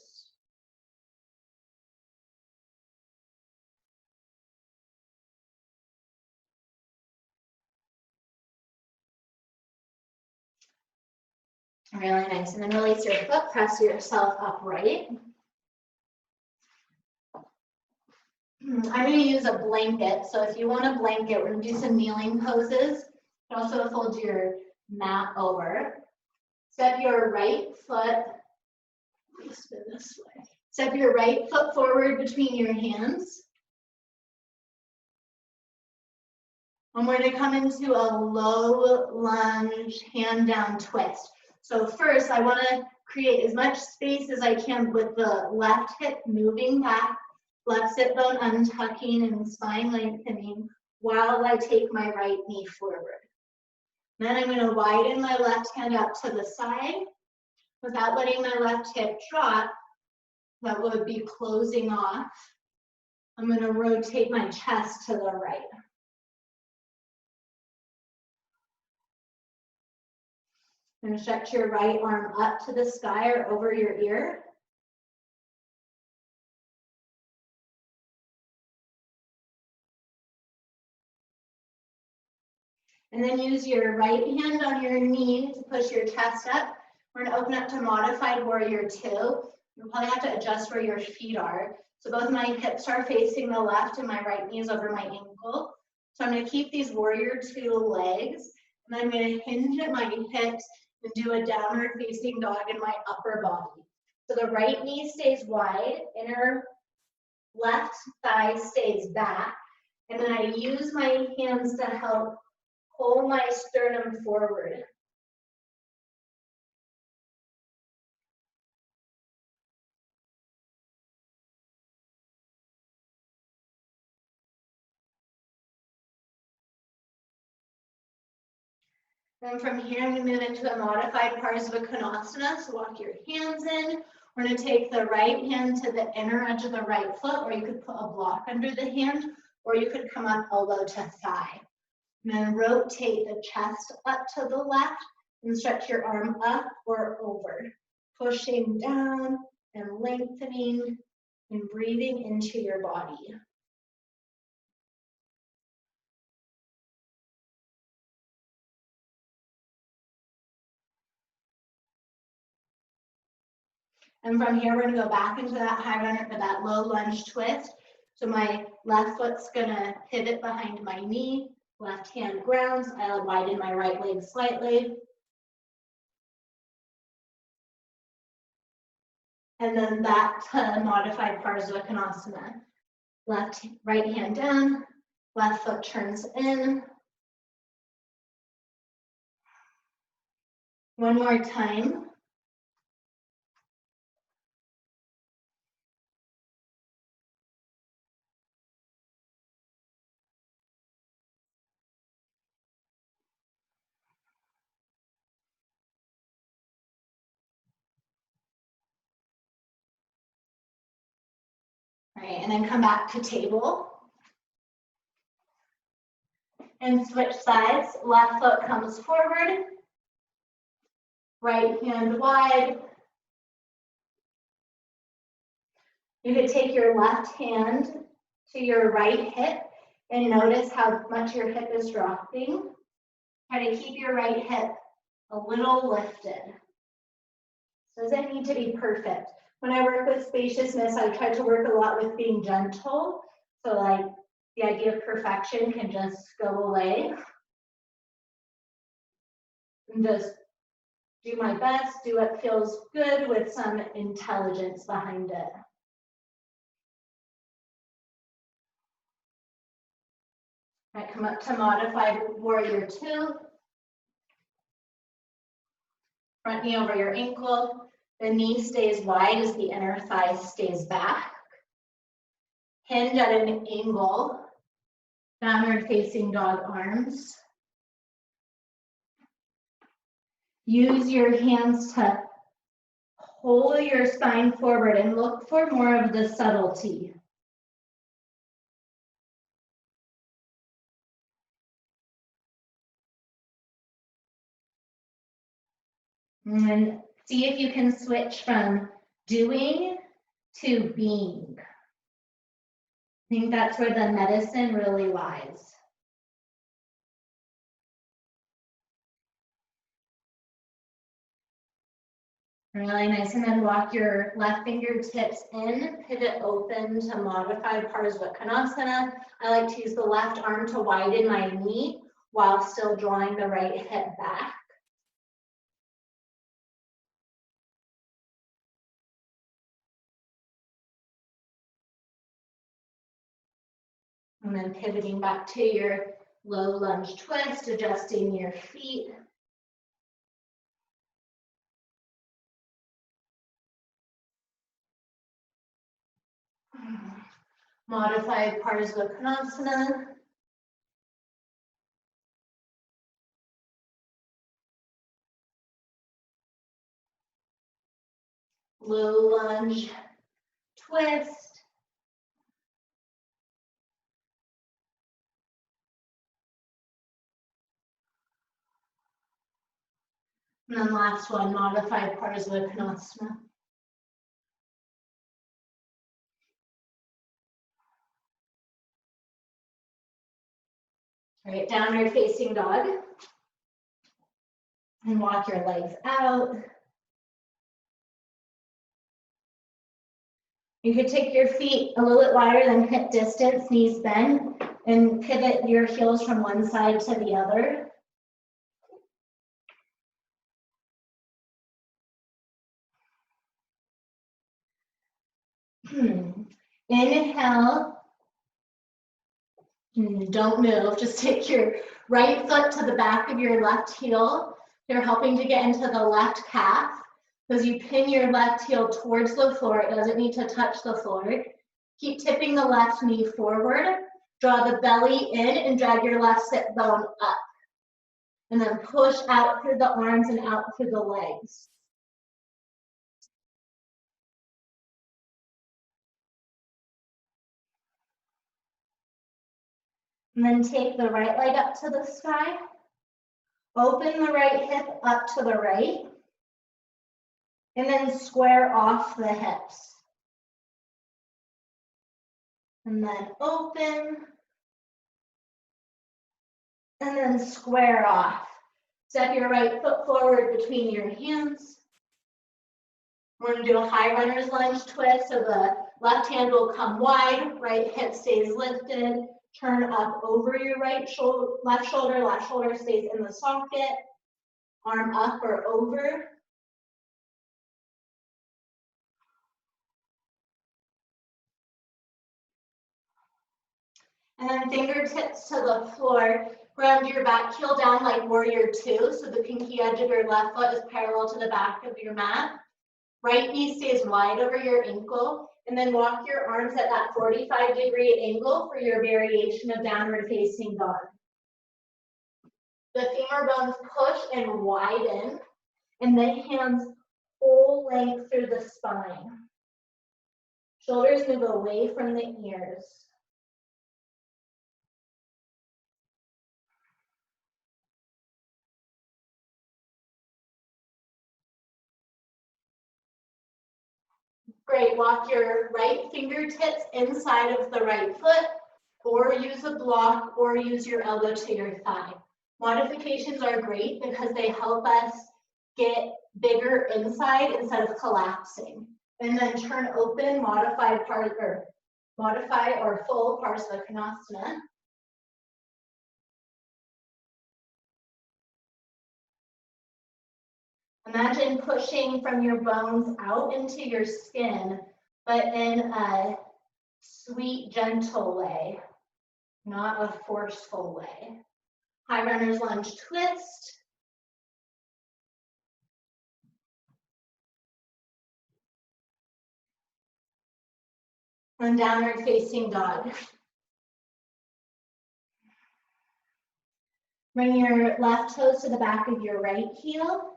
Really nice. And then release your foot, press yourself upright. I'm going to use a blanket. So if you want a blanket, we're going to do some kneeling poses. You can also fold your mat over. Step your right foot, spin this way. Step your right foot forward between your hands. And we're going to come into a low lunge, hand down twist. So first, I want to create as much space as I can with the left hip moving back, left sit bone untucking and spine lengthening while I take my right knee forward. Then I'm going to widen my left hand up to the side without letting my left hip drop. That would be closing off. I'm going to rotate my chest to the right. And stretch your right arm up to the sky or over your ear. And then use your right hand on your knee to push your chest up. We're going to open up to Modified Warrior 2. You'll probably have to adjust where your feet are. So both my hips are facing the left and my right knee is over my ankle. So I'm going to keep these Warrior 2 legs, and I'm going to hinge at my hips and do a downward facing dog in my upper body. So the right knee stays wide, inner left thigh stays back, and then I use my hands to help pull my sternum forward. Then from here, I'm going to move into a modified Parsvakonasana. So walk your hands in. We're going to take the right hand to the inner edge of the right foot, or you could put a block under the hand, or you could come up elbow to thigh. And then rotate the chest up to the left and stretch your arm up or over, pushing down and lengthening and breathing into your body. And from here, we're going to go back into that high runner for that low lunge twist. So my left foot's going to pivot behind my knee, left hand grounds. I'll widen my right leg slightly. And then back to modified Parsvakonasana. Right hand down, left foot turns in. One more time. All right, and then come back to table. And switch sides. Left foot comes forward, Right hand wide. You could take your left hand to your right hip and notice how much your hip is dropping. Try to keep your right hip a little lifted. Doesn't need to be perfect. When I work with spaciousness, I try to work a lot with being gentle. So like the idea of perfection can just go away. And just do my best, do what feels good with some intelligence behind it. All right, come up to modified warrior 2. Front knee over your ankle. The knee stays wide as the inner thigh stays back. Hinge at an angle. Downward facing dog arms. Use your hands to pull your spine forward and look for more of the subtlety. And see if you can switch from doing to being. I think that's where the medicine really lies. Really nice, and then walk your left fingertips in, pivot open to modified Parsvakonasana. I like to use the left arm to widen my knee while still drawing the right hip back. And then pivoting back to your low lunge twist, adjusting your feet. Modified Parsvakonasana. Low lunge twist. And then last one, modified Parsvakonasana. All right, downward facing dog. And walk your legs out. You could take your feet a little bit wider than hip distance, knees bend, and pivot your heels from one side to the other. Inhale. Don't move, just take your right foot to the back of your left heel. You're helping to get into the left calf. As you pin your left heel towards the floor, it doesn't need to touch the floor. Keep tipping the left knee forward. Draw the belly in and drag your left sit bone up. And then push out through the arms and out through the legs. And then take the right leg up to the sky. Open the right hip up to the right. And then square off the hips. And then open. And then square off. Step your right foot forward between your hands. We're going to do a high runner's lunge twist. So the left hand will come wide, right hip stays lifted. Turn up over your right shoulder, left shoulder stays in the socket. Arm up or over. And then fingertips to the floor. Ground your back heel down like warrior 2. So the pinky edge of your left foot is parallel to the back of your mat. Right knee stays wide over your ankle. And then walk your arms at that 45-degree angle for your variation of downward facing dog. The femur bones push and widen. And the hands full length through the spine. Shoulders move away from the ears. Great, walk your right fingertips inside of the right foot, or use a block, or use your elbow to your thigh. Modifications are great because they help us get bigger inside instead of collapsing. And then turn open, modify or full Parsvakonasana. Imagine pushing from your bones out into your skin, but in a sweet, gentle way, not a forceful way. High runner's lunge twist. And downward facing dog. Bring your left toes to the back of your right heel.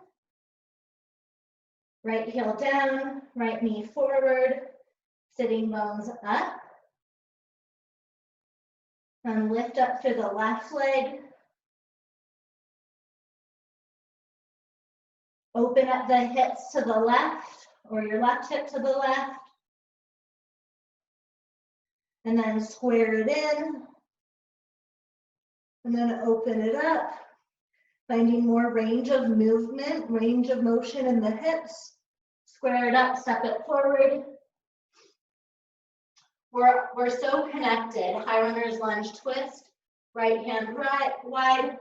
Right heel down, right knee forward, sitting bones up. And lift up through the left leg. Open up the hips to the left, or your left hip to the left. And then square it in. And then open it up. Finding more range of movement, range of motion in the hips. Square it up, step it forward. We're so connected. High runner's lunge twist, right hand right, wide.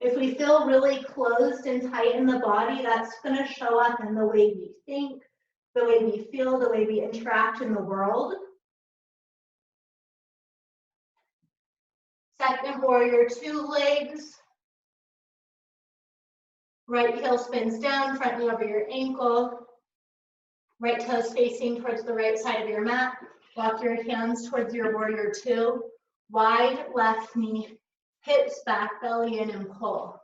If we feel really closed and tight in the body, that's going to show up in the way we think, the way we feel, the way we interact in the world. Second warrior, 2 legs. Right heel spins down, front knee over your ankle. Right toes facing towards the right side of your mat. Walk your hands towards your warrior 2. Wide left knee, hips back, belly in and pull.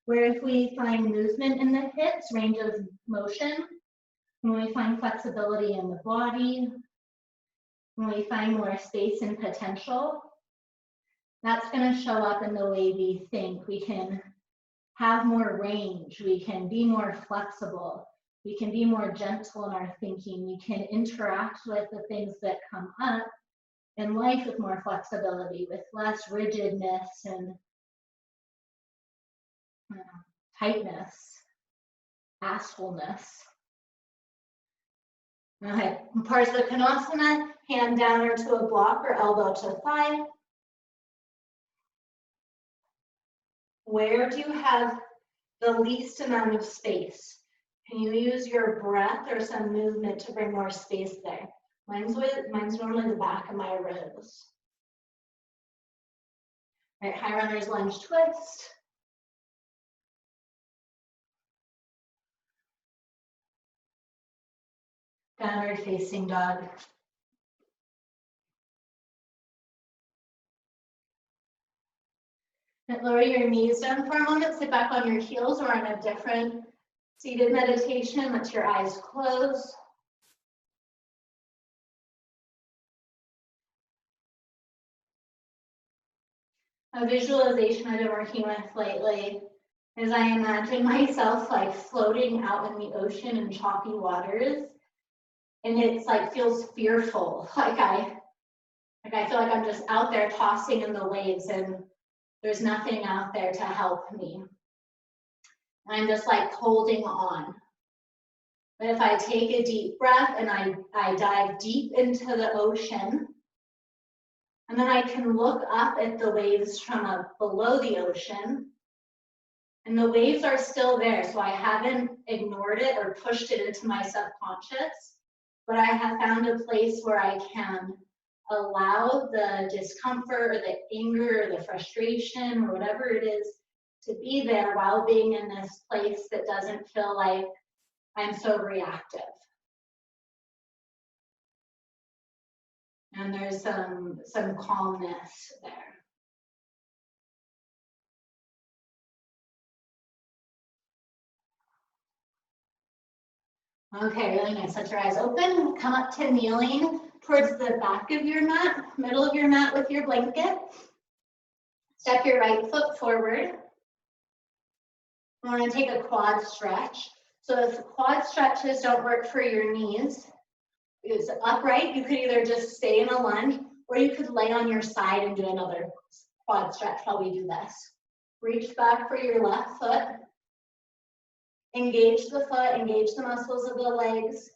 Where if we find movement in the hips, range of motion, when we find flexibility in the body, when we find more space and potential, that's going to show up in the way we think. We can have more range, we can be more flexible, we can be more gentle in our thinking, we can interact with the things that come up in life with more flexibility, with less rigidness and tightness, assholeness. Okay, Parsvakonasana, hand down or to a block or elbow to thigh. Where do you have the least amount of space? Can you use your breath or some movement to bring more space there? Mine's normally the back of my ribs. All right, high runner's lunge twist. Downward facing dog. And lower your knees down for a moment, sit back on your heels or on a different seated meditation. Let your eyes close. A visualization I've been working with lately is I imagine myself like floating out in the ocean in choppy waters. And it's like feels fearful. Like I feel like I'm just out there tossing in the waves and there's nothing out there to help me. And I'm just like holding on. But if I take a deep breath and I dive deep into the ocean, and then I can look up at the waves from below the ocean, and the waves are still there. So I haven't ignored it or pushed it into my subconscious, but I have found a place where I can allow the discomfort or the anger or the frustration or whatever it is to be there while being in this place that doesn't feel like I'm so reactive. And there's some calmness there. Okay, really nice. Let your eyes open. Come up to kneeling towards the back of your mat, middle of your mat with your blanket. Step your right foot forward. I want to take a quad stretch. So if quad stretches don't work for your knees, it's upright, you could either just stay in a lunge or you could lay on your side and do another quad stretch while we do this. Reach back for your left foot. Engage the foot, engage the muscles of the legs.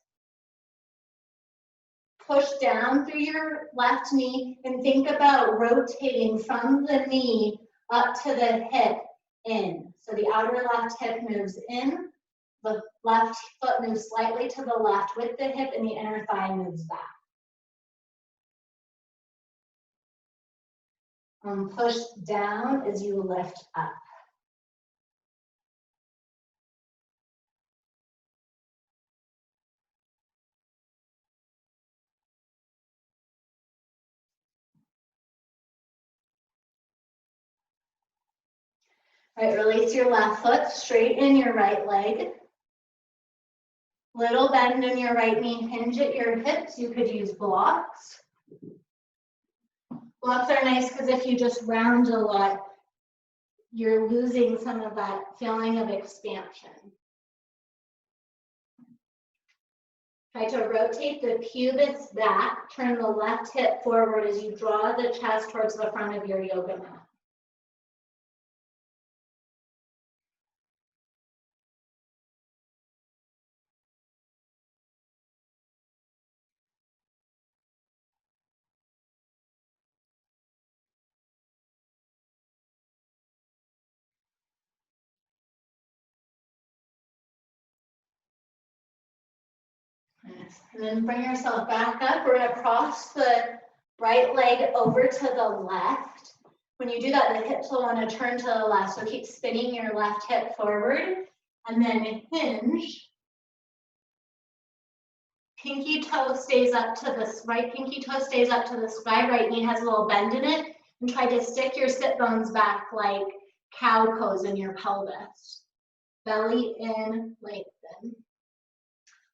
Push down through your left knee and think about rotating from the knee up to the hip in. So the outer left hip moves in, the left foot moves slightly to the left with the hip, and the inner thigh moves back. Push down as you lift up. All right, release your left foot, straighten your right leg. Little bend in your right knee, hinge at your hips. You could use blocks. Blocks are nice because if you just round a lot, you're losing some of that feeling of expansion. Try to rotate the pubis back, turn the left hip forward as you draw the chest towards the front of your yoga mat. And then bring yourself back up. We're going to cross the right leg over to the left. When you do that, the hips will want to turn to the left. So keep spinning your left hip forward and then hinge. Pinky toe stays up to the right pinky toe stays up to the sky. Right knee has a little bend in it. And try to stick your sit bones back like cow pose in your pelvis. Belly in, lengthen.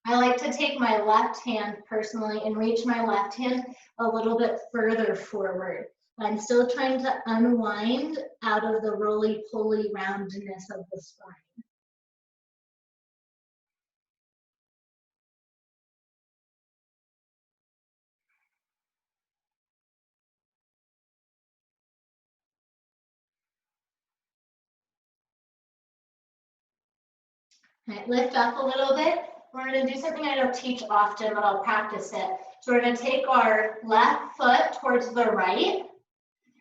I like to take my left hand personally and reach my left hand a little bit further forward. I'm still trying to unwind out of the roly-poly roundness of the spine. All right, lift up a little bit. We're going to do something I don't teach often, but I'll practice it. So we're going to take our left foot towards the right,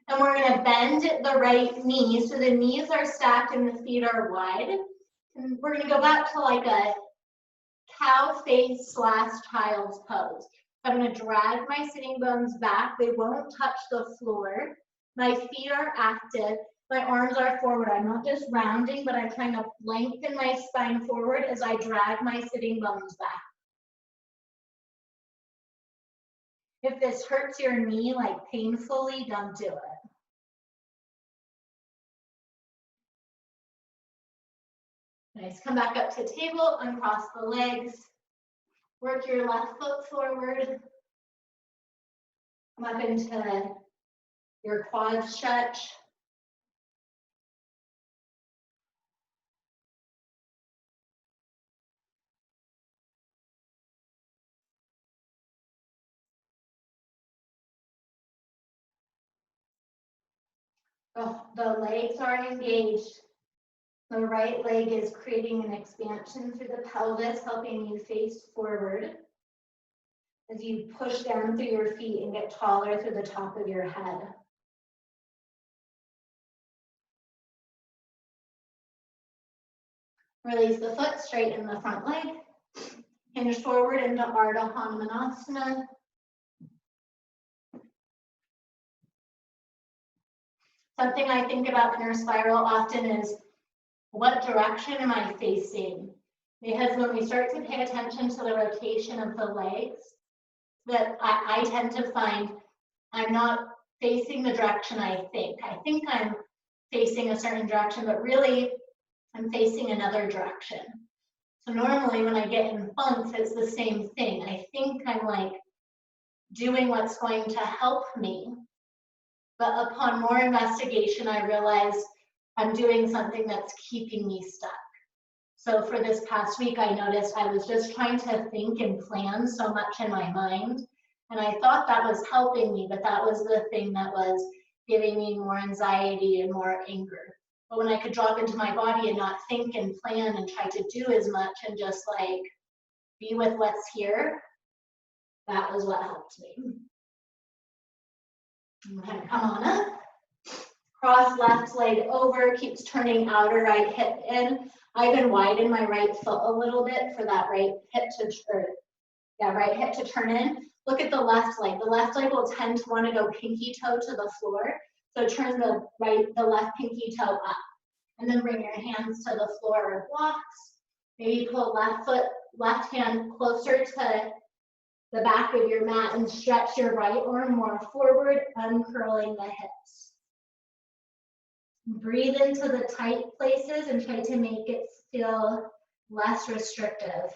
and we're going to bend the right knee so the knees are stacked and the feet are wide. And we're going to go back to like a cow face / child's pose. I'm going to drag my sitting bones back. They won't touch the floor. My feet are active. My arms are forward. I'm not just rounding, but I'm trying to lengthen my spine forward as I drag my sitting bones back. If this hurts your knee like painfully, don't do it. Nice. Come back up to table, uncross the legs. Work your left foot forward. Come up into your quad stretch. The legs are engaged. The right leg is creating an expansion through the pelvis, helping you face forward as you push down through your feet and get taller through the top of your head. Release the foot, straighten the front leg. Hinge forward into hanumanasana. Something I think about inner spiral often is, what direction am I facing? Because when we start to pay attention to the rotation of the legs, that I tend to find I'm not facing the direction I think. I think I'm facing a certain direction, but really I'm facing another direction. So normally when I get in funks, it's the same thing. I think I'm like doing what's going to help me. But upon more investigation, I realized I'm doing something that's keeping me stuck. So for this past week, I noticed I was just trying to think and plan so much in my mind. And I thought that was helping me, but that was the thing that was giving me more anxiety and more anger. But when I could drop into my body and not think and plan and try to do as much and just like be with what's here, that was what helped me. Okay, come on up. Cross left leg over, keeps turning outer right hip in. I even widen my right foot a little bit for that right hip to turn in. Look at the left leg. The left leg will tend to want to go pinky toe to the floor. So turn the left pinky toe up. And then bring your hands to the floor or blocks. Maybe pull left hand closer to the back of your mat and stretch your right arm more forward, uncurling the hips. Breathe into the tight places and try to make it feel less restrictive.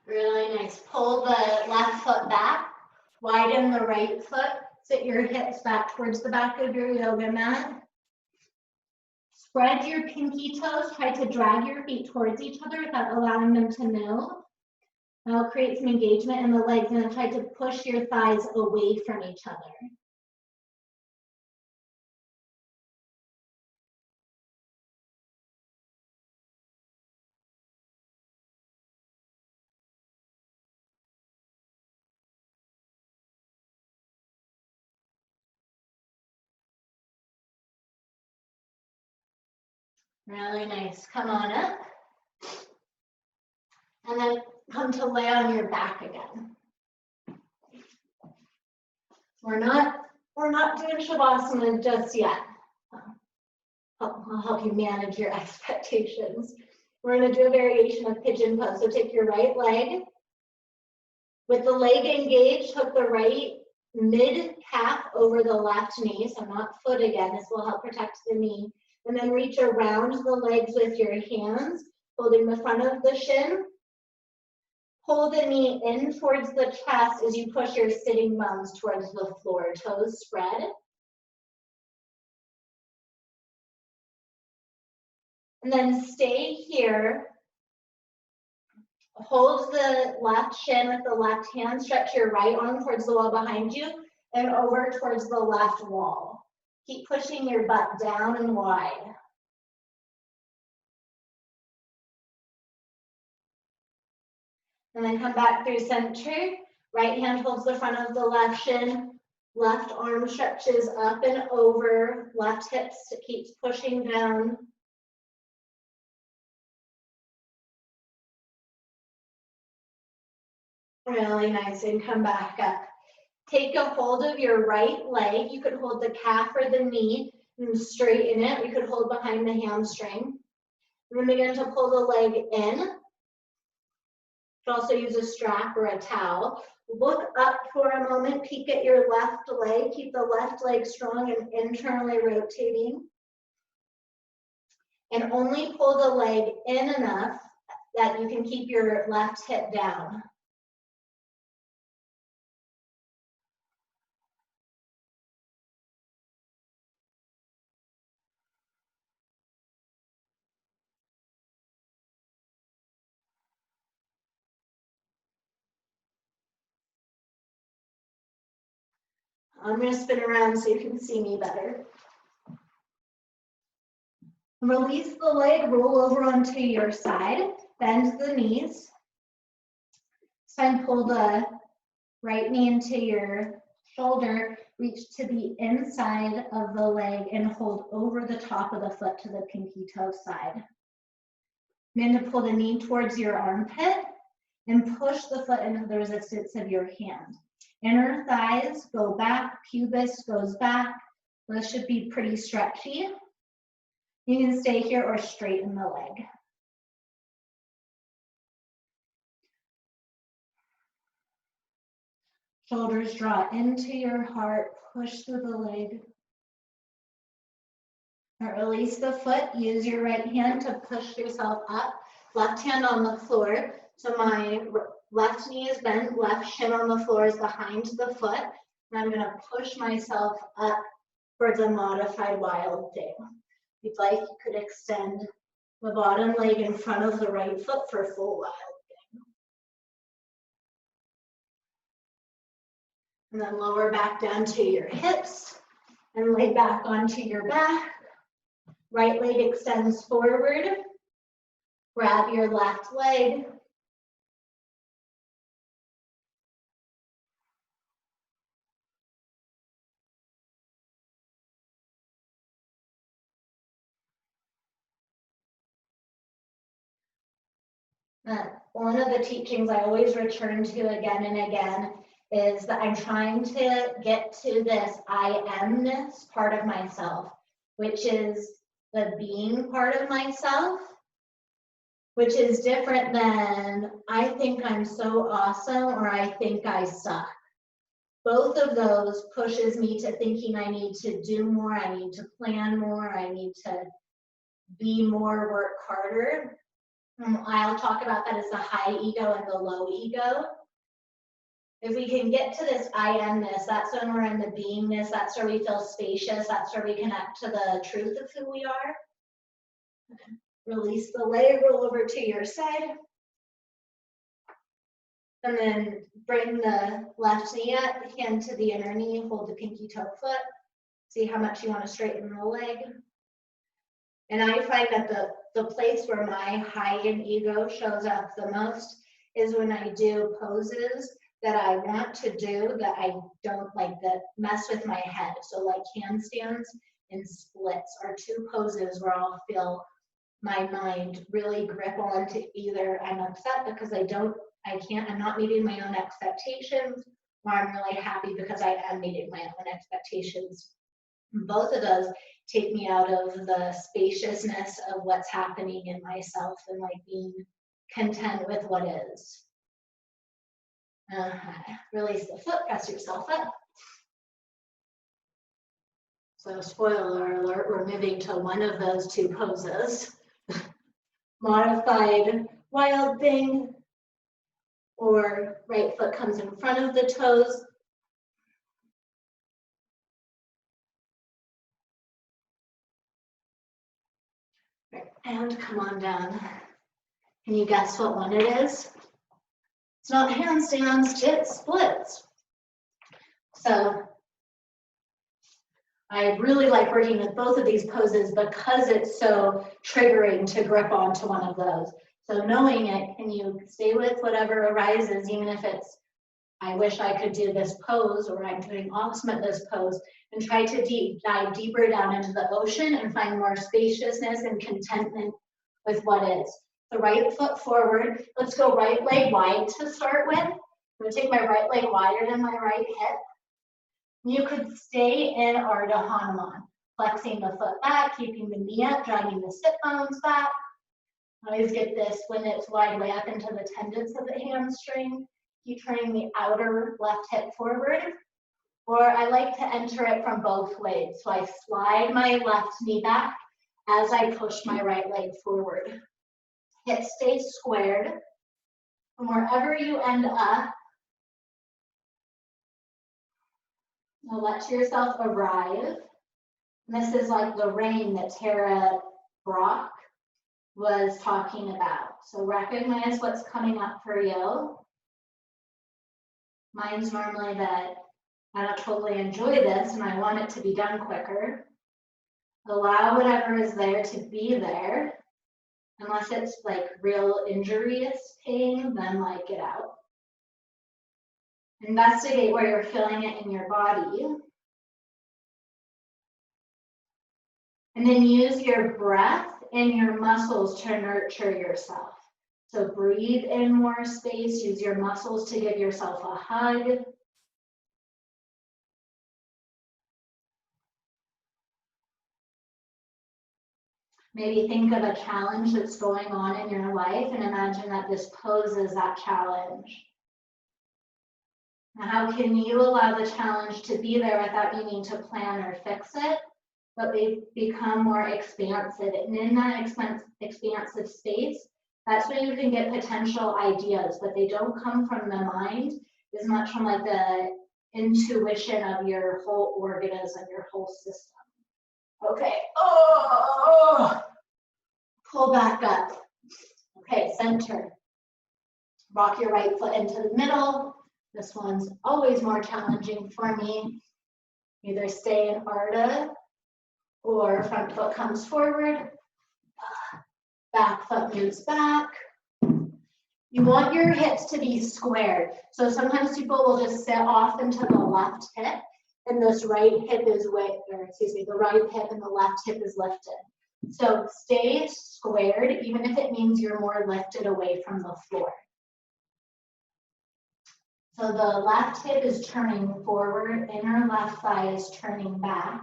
Really nice. Pull the left foot back, widen the right foot, sit your hips back towards the back of your yoga mat. Spread your pinky toes, try to drag your feet towards each other without allowing them to move. That'll create some engagement in the legs, and then try to push your thighs away from each other. Really nice. Come on up. And then come to lay on your back again. We're not doing Shavasana just yet. I'll help you manage your expectations. We're going to do a variation of pigeon pose. So take your right leg. With the leg engaged, hook the right mid calf over the left knee. So not foot again. This will help protect the knee. And then reach around the legs with your hands, holding the front of the shin. Pull the knee in towards the chest as you push your sitting bones towards the floor, toes spread. And then stay here. Hold the left shin with the left hand, stretch your right arm towards the wall behind you and over towards the left wall. Keep pushing your butt down and wide. And then come back through center. Right hand holds the front of the left shin. Left arm stretches up and over. Left hip keeps pushing down. Really nice. And come back up. Take a hold of your right leg. You could hold the calf or the knee and straighten it. You could hold behind the hamstring. And then begin to pull the leg in. You could also use a strap or a towel. Look up for a moment. Peek at your left leg. Keep the left leg strong and internally rotating. And only pull the leg in enough that you can keep your left hip down. I'm going to spin around so you can see me better. Release the leg, roll over onto your side, bend the knees. This time pull the right knee into your shoulder, reach to the inside of the leg and hold over the top of the foot to the pinky toe side. Begin to pull the knee towards your armpit and push the foot into the resistance of your hand. Inner thighs go back, pubis goes back. This should be pretty stretchy. You can stay here or straighten the leg. Shoulders draw into your heart, push through the leg. Now release the foot, use your right hand to push yourself up. Left hand on the floor. So my left knee is bent, left shin on the floor is behind the foot. And I'm gonna push myself up towards a modified wild thing. If you'd like, you could extend the bottom leg in front of the right foot for full wild thing. And then lower back down to your hips and lay back onto your back. Right leg extends forward. Grab your left leg. One of the teachings I always return to again and again is that I'm trying to get to this I amness part of myself, which is the being part of myself, which is different than I think I'm so awesome or I think I suck. Both of those pushes me to thinking I need to do more, I need to plan more, I need to be more, work harder. I'll talk about that as the high ego and the low ego. If we can get to this I amness, that's when we're in the beingness, that's where we feel spacious, that's where we connect to the truth of who we are. Release the leg, roll over to your side. And then bring the left knee up, hand to the inner knee, hold the pinky toe foot. See how much you want to straighten the leg. And I find that the place where my high in ego shows up the most is when I do poses that I want to do that I don't like, that mess with my head. So like handstands and splits are two poses where I'll feel my mind really grip onto either I'm upset because I'm not meeting my own expectations, or I'm really happy because I am meeting my own expectations. Both of those take me out of the spaciousness of what's happening in myself and like being content with what is. Release the foot, press yourself up. So spoiler alert, we're moving to one of those two poses. Modified wild thing, or right foot comes in front of the toes. And come on down. Can you guess what one it is? It's not handstands, it's splits. So I really like working with both of these poses because it's so triggering to grip onto one of those. So knowing it, can you stay with whatever arises, even if it's, I wish I could do this pose, or I'm doing awesome at this pose, and try to dive deeper down into the ocean and find more spaciousness and contentment with what is. The right foot forward. Let's go right leg wide to start with. I'm gonna take my right leg wider than my right hip. You could stay in Ardha Hanuman, flexing the foot back, keeping the knee up, dragging the sit bones back. I always get this when it's wide way up into the tendons of the hamstring. Keep turning the outer left hip forward. Or I like to enter it from both ways. So I slide my left knee back as I push my right leg forward. Hip stays squared. And wherever you end up, now let yourself arrive. And this is like the rain that Tara Brock was talking about. So recognize what's coming up for you. Mine's normally that I don't totally enjoy this and I want it to be done quicker. Allow whatever is there to be there. Unless it's like real injurious pain, then like get out. Investigate where you're feeling it in your body. And then use your breath and your muscles to nurture yourself. So breathe in more space, use your muscles to give yourself a hug. Maybe think of a challenge that's going on in your life and imagine that this pose is that challenge. Now, how can you allow the challenge to be there without needing to plan or fix it, but become more expansive? And in that expansive space, that's where you can get potential ideas, but they don't come from the mind as much from like the intuition of your whole organism, your whole system. Okay, pull back up. Okay, center. Rock your right foot into the middle. This one's always more challenging for me. Either stay in Ardha or front foot comes forward, back foot moves back. You want your hips to be squared. So sometimes people will just sit off into the left hip and this right hip is the right hip and the left hip is lifted. So stay squared, even if it means you're more lifted away from the floor. So the left hip is turning forward, inner left thigh is turning back.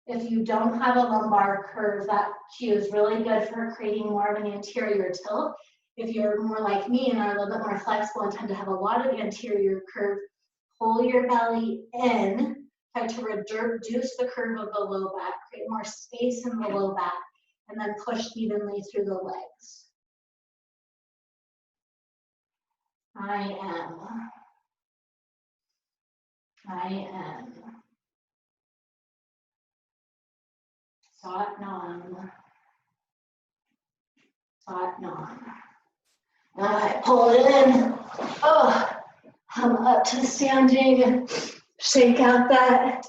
If you don't have a lumbar curve, that cue is really good for creating more of an anterior tilt. If you're more like me and are a little bit more flexible and tend to have a lot of anterior curve, pull your belly in, try to reduce the curve of the low back, create more space in the low back, and then push evenly through the legs. I am. Satnam. Satnam. Now I pull it in. Oh, I'm up to standing. Shake out that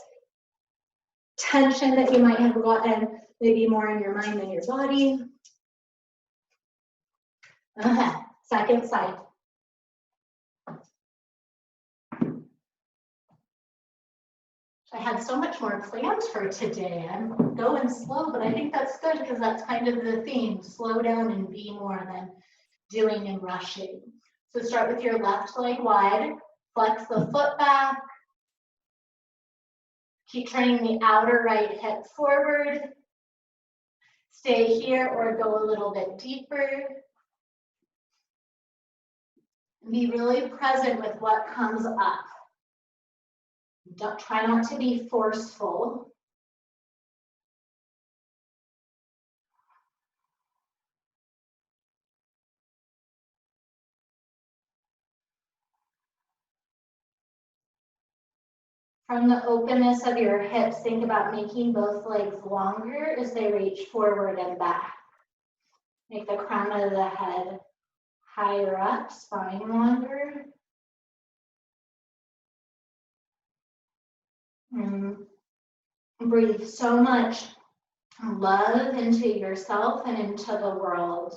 tension that you might have gotten maybe more in your mind than your body. Second side. I had so much more plans for today. I'm going slow, but I think that's good because that's kind of the theme. Slow down and be more than doing and rushing. So start with your left leg wide. Flex the foot back. Keep turning the outer right hip forward. Stay here or go a little bit deeper. Be really present with what comes up. Try not to be forceful. From the openness of your hips, think about making both legs longer as they reach forward and back. Make the crown of the head higher up, spine longer. Breathe so much love into yourself and into the world.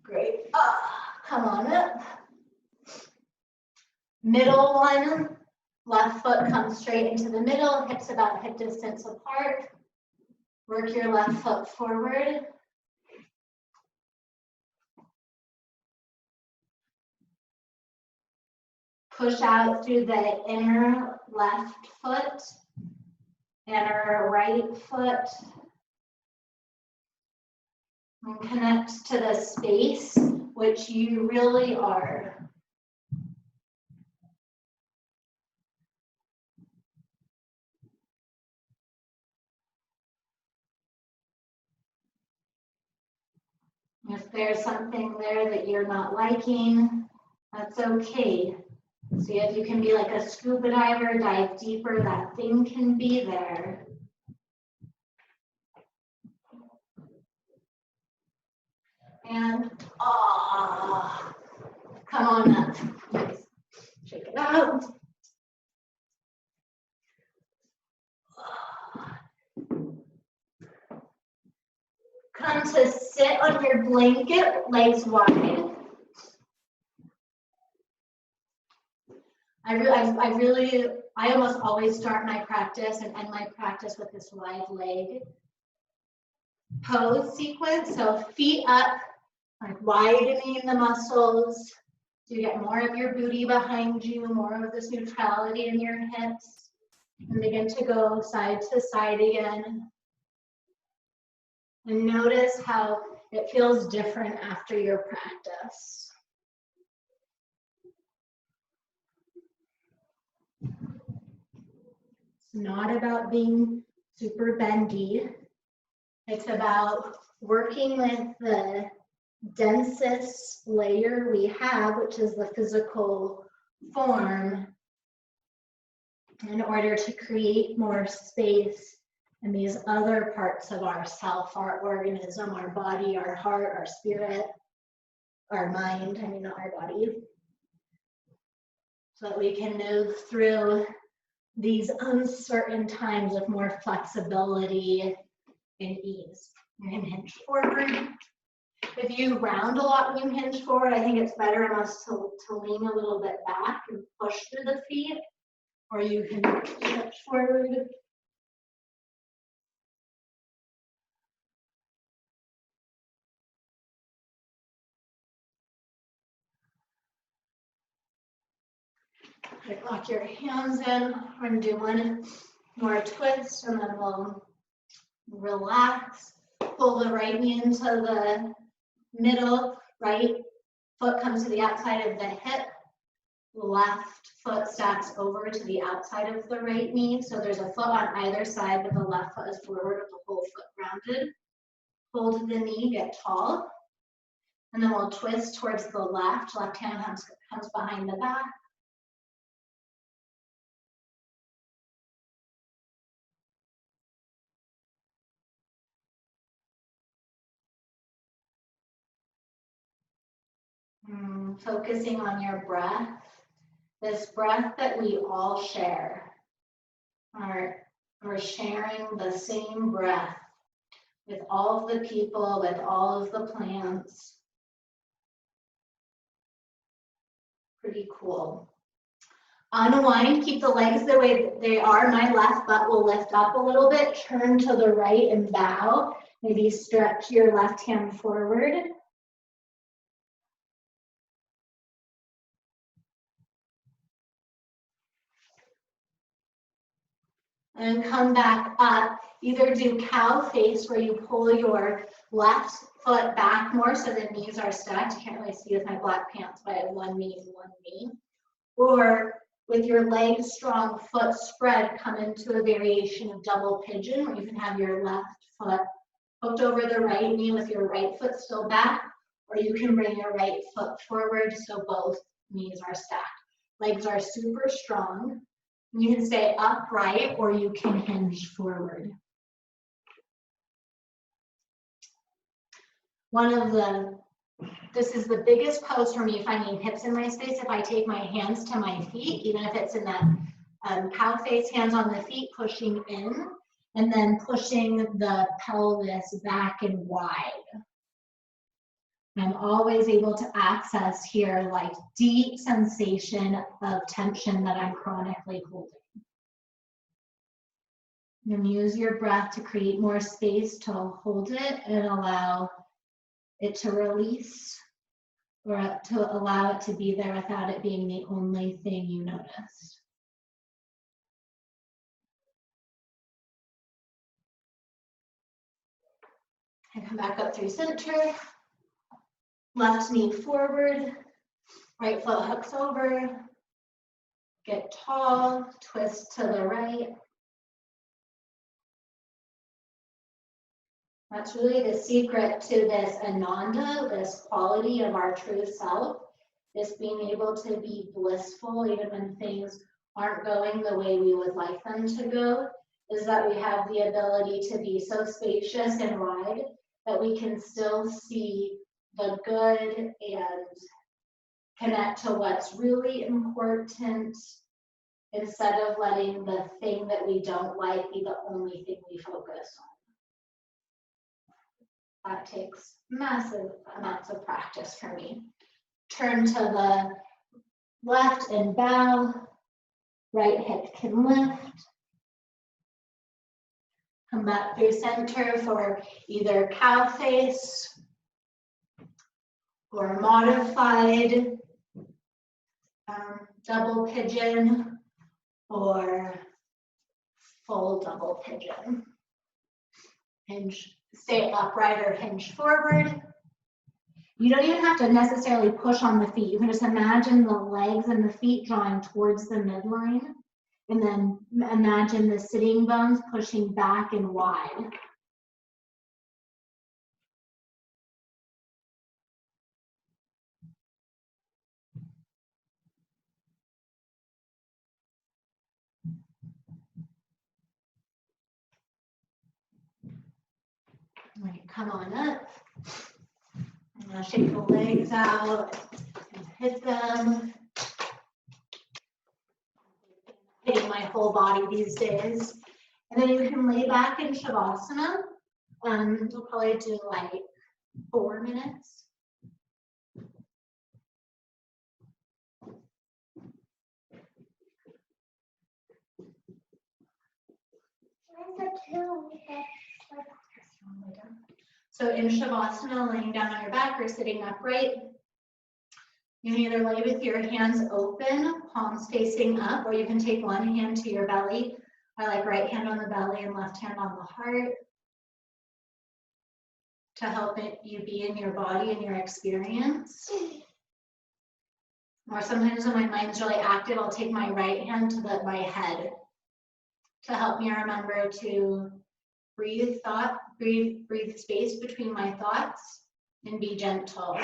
Great. Come on up. Middle one. Left foot comes straight into the middle, hips about hip distance apart. Work your left foot forward. Push out through the inner left foot, inner right foot. And connect to the space, which you really are. If there's something there that you're not liking, that's okay. See if you can be like a scuba diver, dive deeper, that thing can be there. And come on up. Nice. Shake it out. Come to sit on your blanket, legs wide. I almost always start my practice and end my practice with this wide leg. pose sequence. So feet up, like widening the muscles. So you get more of your booty behind you, more of this neutrality in your hips. And begin to go side to side again. And notice how it feels different after your practice. It's not about being super bendy. It's about working with the densest layer we have, which is the physical form, in order to create more space in these other parts of ourself, our organism, our body, our heart, our spirit, our mind, not our body, so that we can move through these uncertain times with more flexibility and ease. You can hinge forward. If you round a lot when you hinge forward, I think it's better almost to lean a little bit back and push through the feet, or you can hinge forward. Lock your hands in. We're going to do one more twist, and then we'll relax. Pull the right knee into the middle. Right foot comes to the outside of the hip. Left foot stacks over to the outside of the right knee. So there's a foot on either side, but the left foot is forward with the whole foot grounded. Hold the knee, get tall. And then we'll twist towards the left. Left hand comes behind the back. Focusing on your breath, this breath that we all share. We're sharing the same breath with all of the people, with all of the plants. Pretty cool. Unwind, keep the legs the way they are. My left butt will lift up a little bit. Turn to the right and bow. Maybe stretch your left hand forward. And come back up. Either do cow face, where you pull your left foot back more so the knees are stacked. You can't really see with my black pants, but I have one knee and one knee. Or with your legs strong, foot spread, come into a variation of double pigeon, where you can have your left foot hooked over the right knee with your right foot still back, or you can bring your right foot forward so both knees are stacked. Legs are super strong. You can stay upright or you can hinge forward. This is the biggest pose for me, finding hips in my space. If I take my hands to my feet, even if it's in that cow face, hands on the feet, pushing in, and then pushing the pelvis back and wide. I'm always able to access here like deep sensation of tension that I'm chronically holding. And use your breath to create more space to hold it and allow it to release, or to allow it to be there without it being the only thing you notice. And come back up through center. Left knee forward, right foot hooks over. Get tall, twist to the right. That's really the secret to this ananda, this quality of our true self, this being able to be blissful even when things aren't going the way we would like them to go, is that we have the ability to be so spacious and wide that we can still see the good and connect to what's really important, instead of letting the thing that we don't like be the only thing we focus on. That takes massive amounts of practice for me. Turn to the left and bow. Right hip can lift. Come back through center for either cow face or modified double pigeon or full double pigeon. Hinge, stay upright or hinge forward. You don't even have to necessarily push on the feet. You can just imagine the legs and the feet drawing towards the midline, and then imagine the sitting bones pushing back and wide. All right, come on up. I'm gonna shake the legs out and hit them. Hitting my whole body these days. And then you can lay back in Shavasana. We'll probably do like 4 minutes. So in Shavasana, laying down on your back or sitting upright, you can either lay with your hands open, palms facing up, or you can take one hand to your belly. I like right hand on the belly and left hand on the heart to help you be in your body and your experience. Or sometimes when my mind's really active, I'll take my right hand to my head to help me remember to breathe space between my thoughts and be gentle.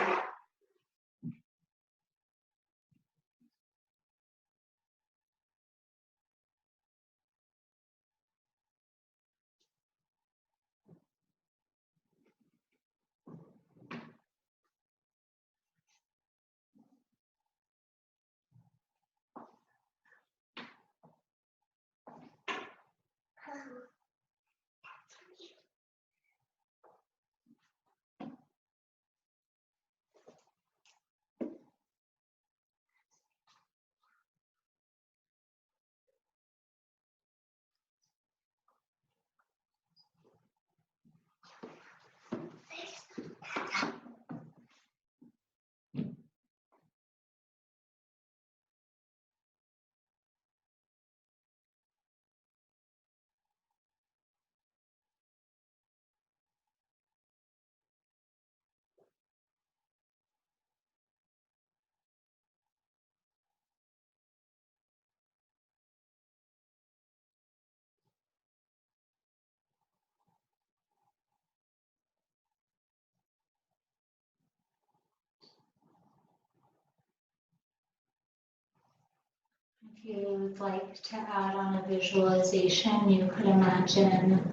If you would like to add on a visualization, you could imagine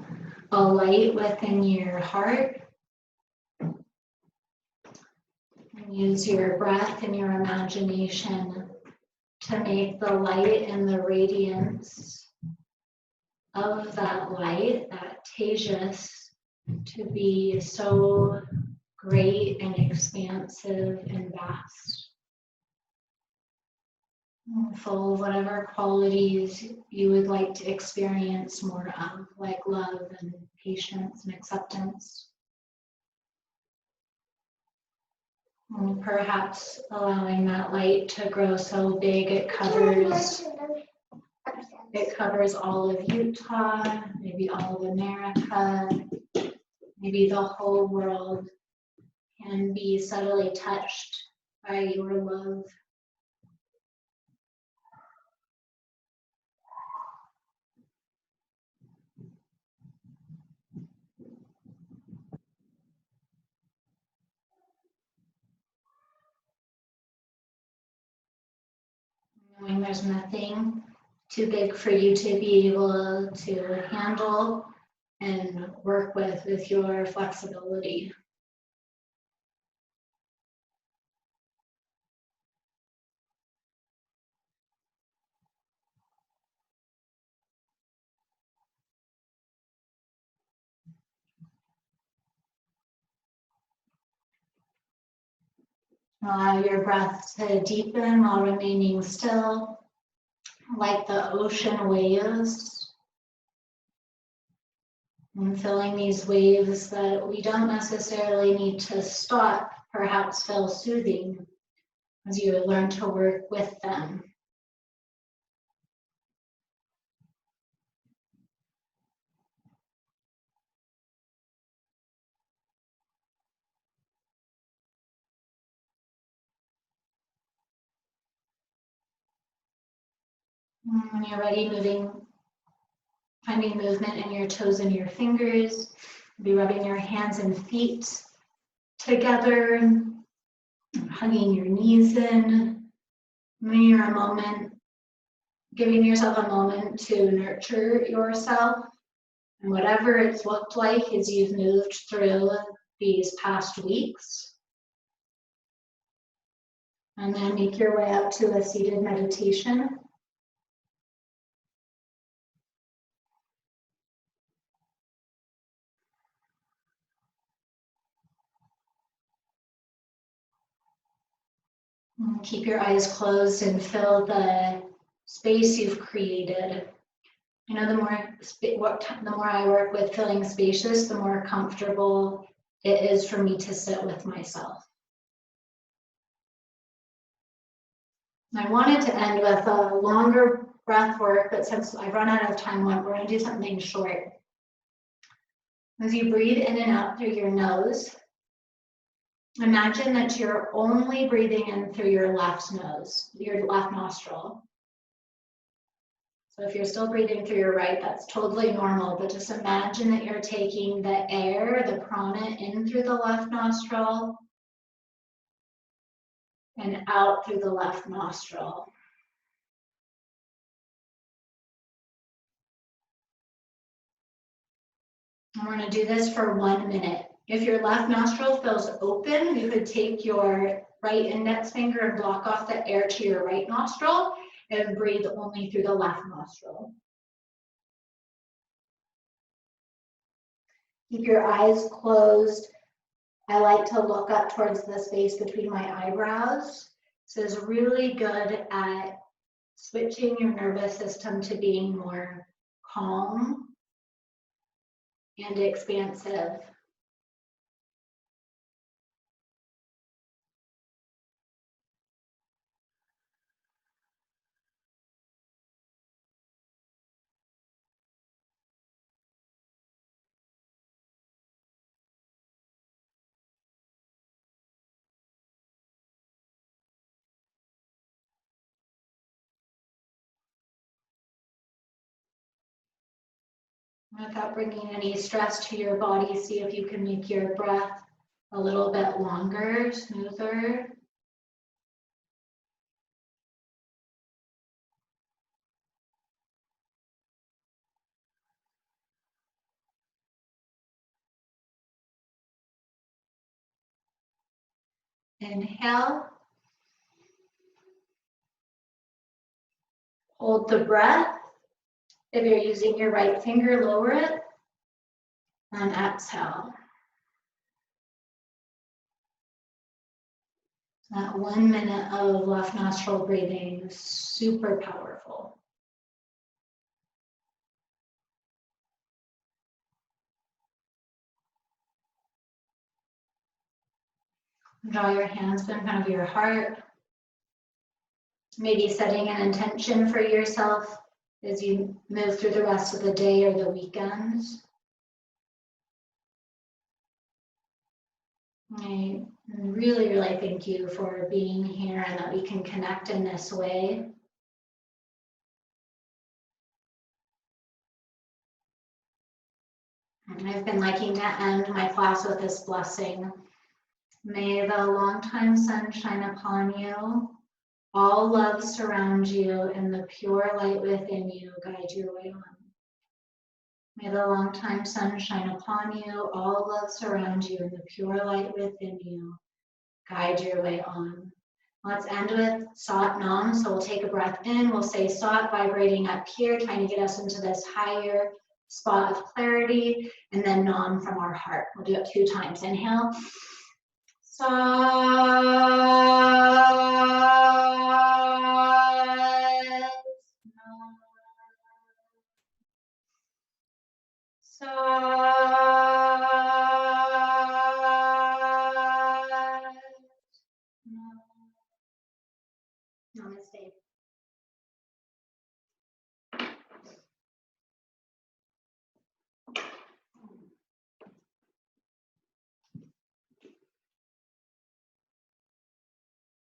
a light within your heart. And use your breath and your imagination to make the light and the radiance of that light, that tejas, to be so great and expansive and vast. Full of whatever qualities you would like to experience more of, like love and patience and acceptance. And perhaps allowing that light to grow so big it covers all of Utah, maybe all of America, maybe the whole world can be subtly touched by your love. Knowing there's nothing too big for you to be able to handle and work with your flexibility. Allow your breath to deepen while remaining still, like the ocean waves. And filling these waves that we don't necessarily need to stop, perhaps feel soothing as you learn to work with them. And when you're ready, finding movement in your toes and your fingers. Be rubbing your hands and feet together, hugging your knees in. When you're a moment, giving yourself a moment to nurture yourself and whatever it's looked like as you've moved through these past weeks. And then make your way up to a seated meditation. And keep your eyes closed and fill the space you've created. You know, the more I work with feeling spacious, the more comfortable it is for me to sit with myself. I wanted to end with a longer breath work, but since I've run out of time, we're going to do something short. As you breathe in and out through your nose, imagine that you're only breathing in through your left nose, your left nostril. So if you're still breathing through your right, that's totally normal, but just imagine that you're taking the air, the prana, in through the left nostril and out through the left nostril. And we're going to do this for 1 minute. If your left nostril feels open, you could take your right index finger and block off the air to your right nostril and breathe only through the left nostril. Keep your eyes closed. I like to look up towards the space between my eyebrows. This is really good at switching your nervous system to being more calm and expansive. Without bringing any stress to your body, see if you can make your breath a little bit longer, smoother. Inhale. Hold the breath. If you're using your right finger, lower it. And exhale. That 1 minute of left nostril breathing is super powerful. Draw your hands in front of your heart. Maybe setting an intention for yourself as you move through the rest of the day or the weekends. I really, really thank you for being here and that we can connect in this way. And I've been liking to end my class with this blessing. May the longtime sun shine upon you, all love surround you, and the pure light within you guide your way on. May the longtime sun shine upon you, all love surround you, and the pure light within you guide your way on. Let's end with Sat Nam. So we'll take a breath in, we'll say Sat, vibrating up here, trying to get us into this higher spot of clarity, and then Nam from our heart. We'll do it 2 times. Inhale. Sat Nam. Sat Namaste.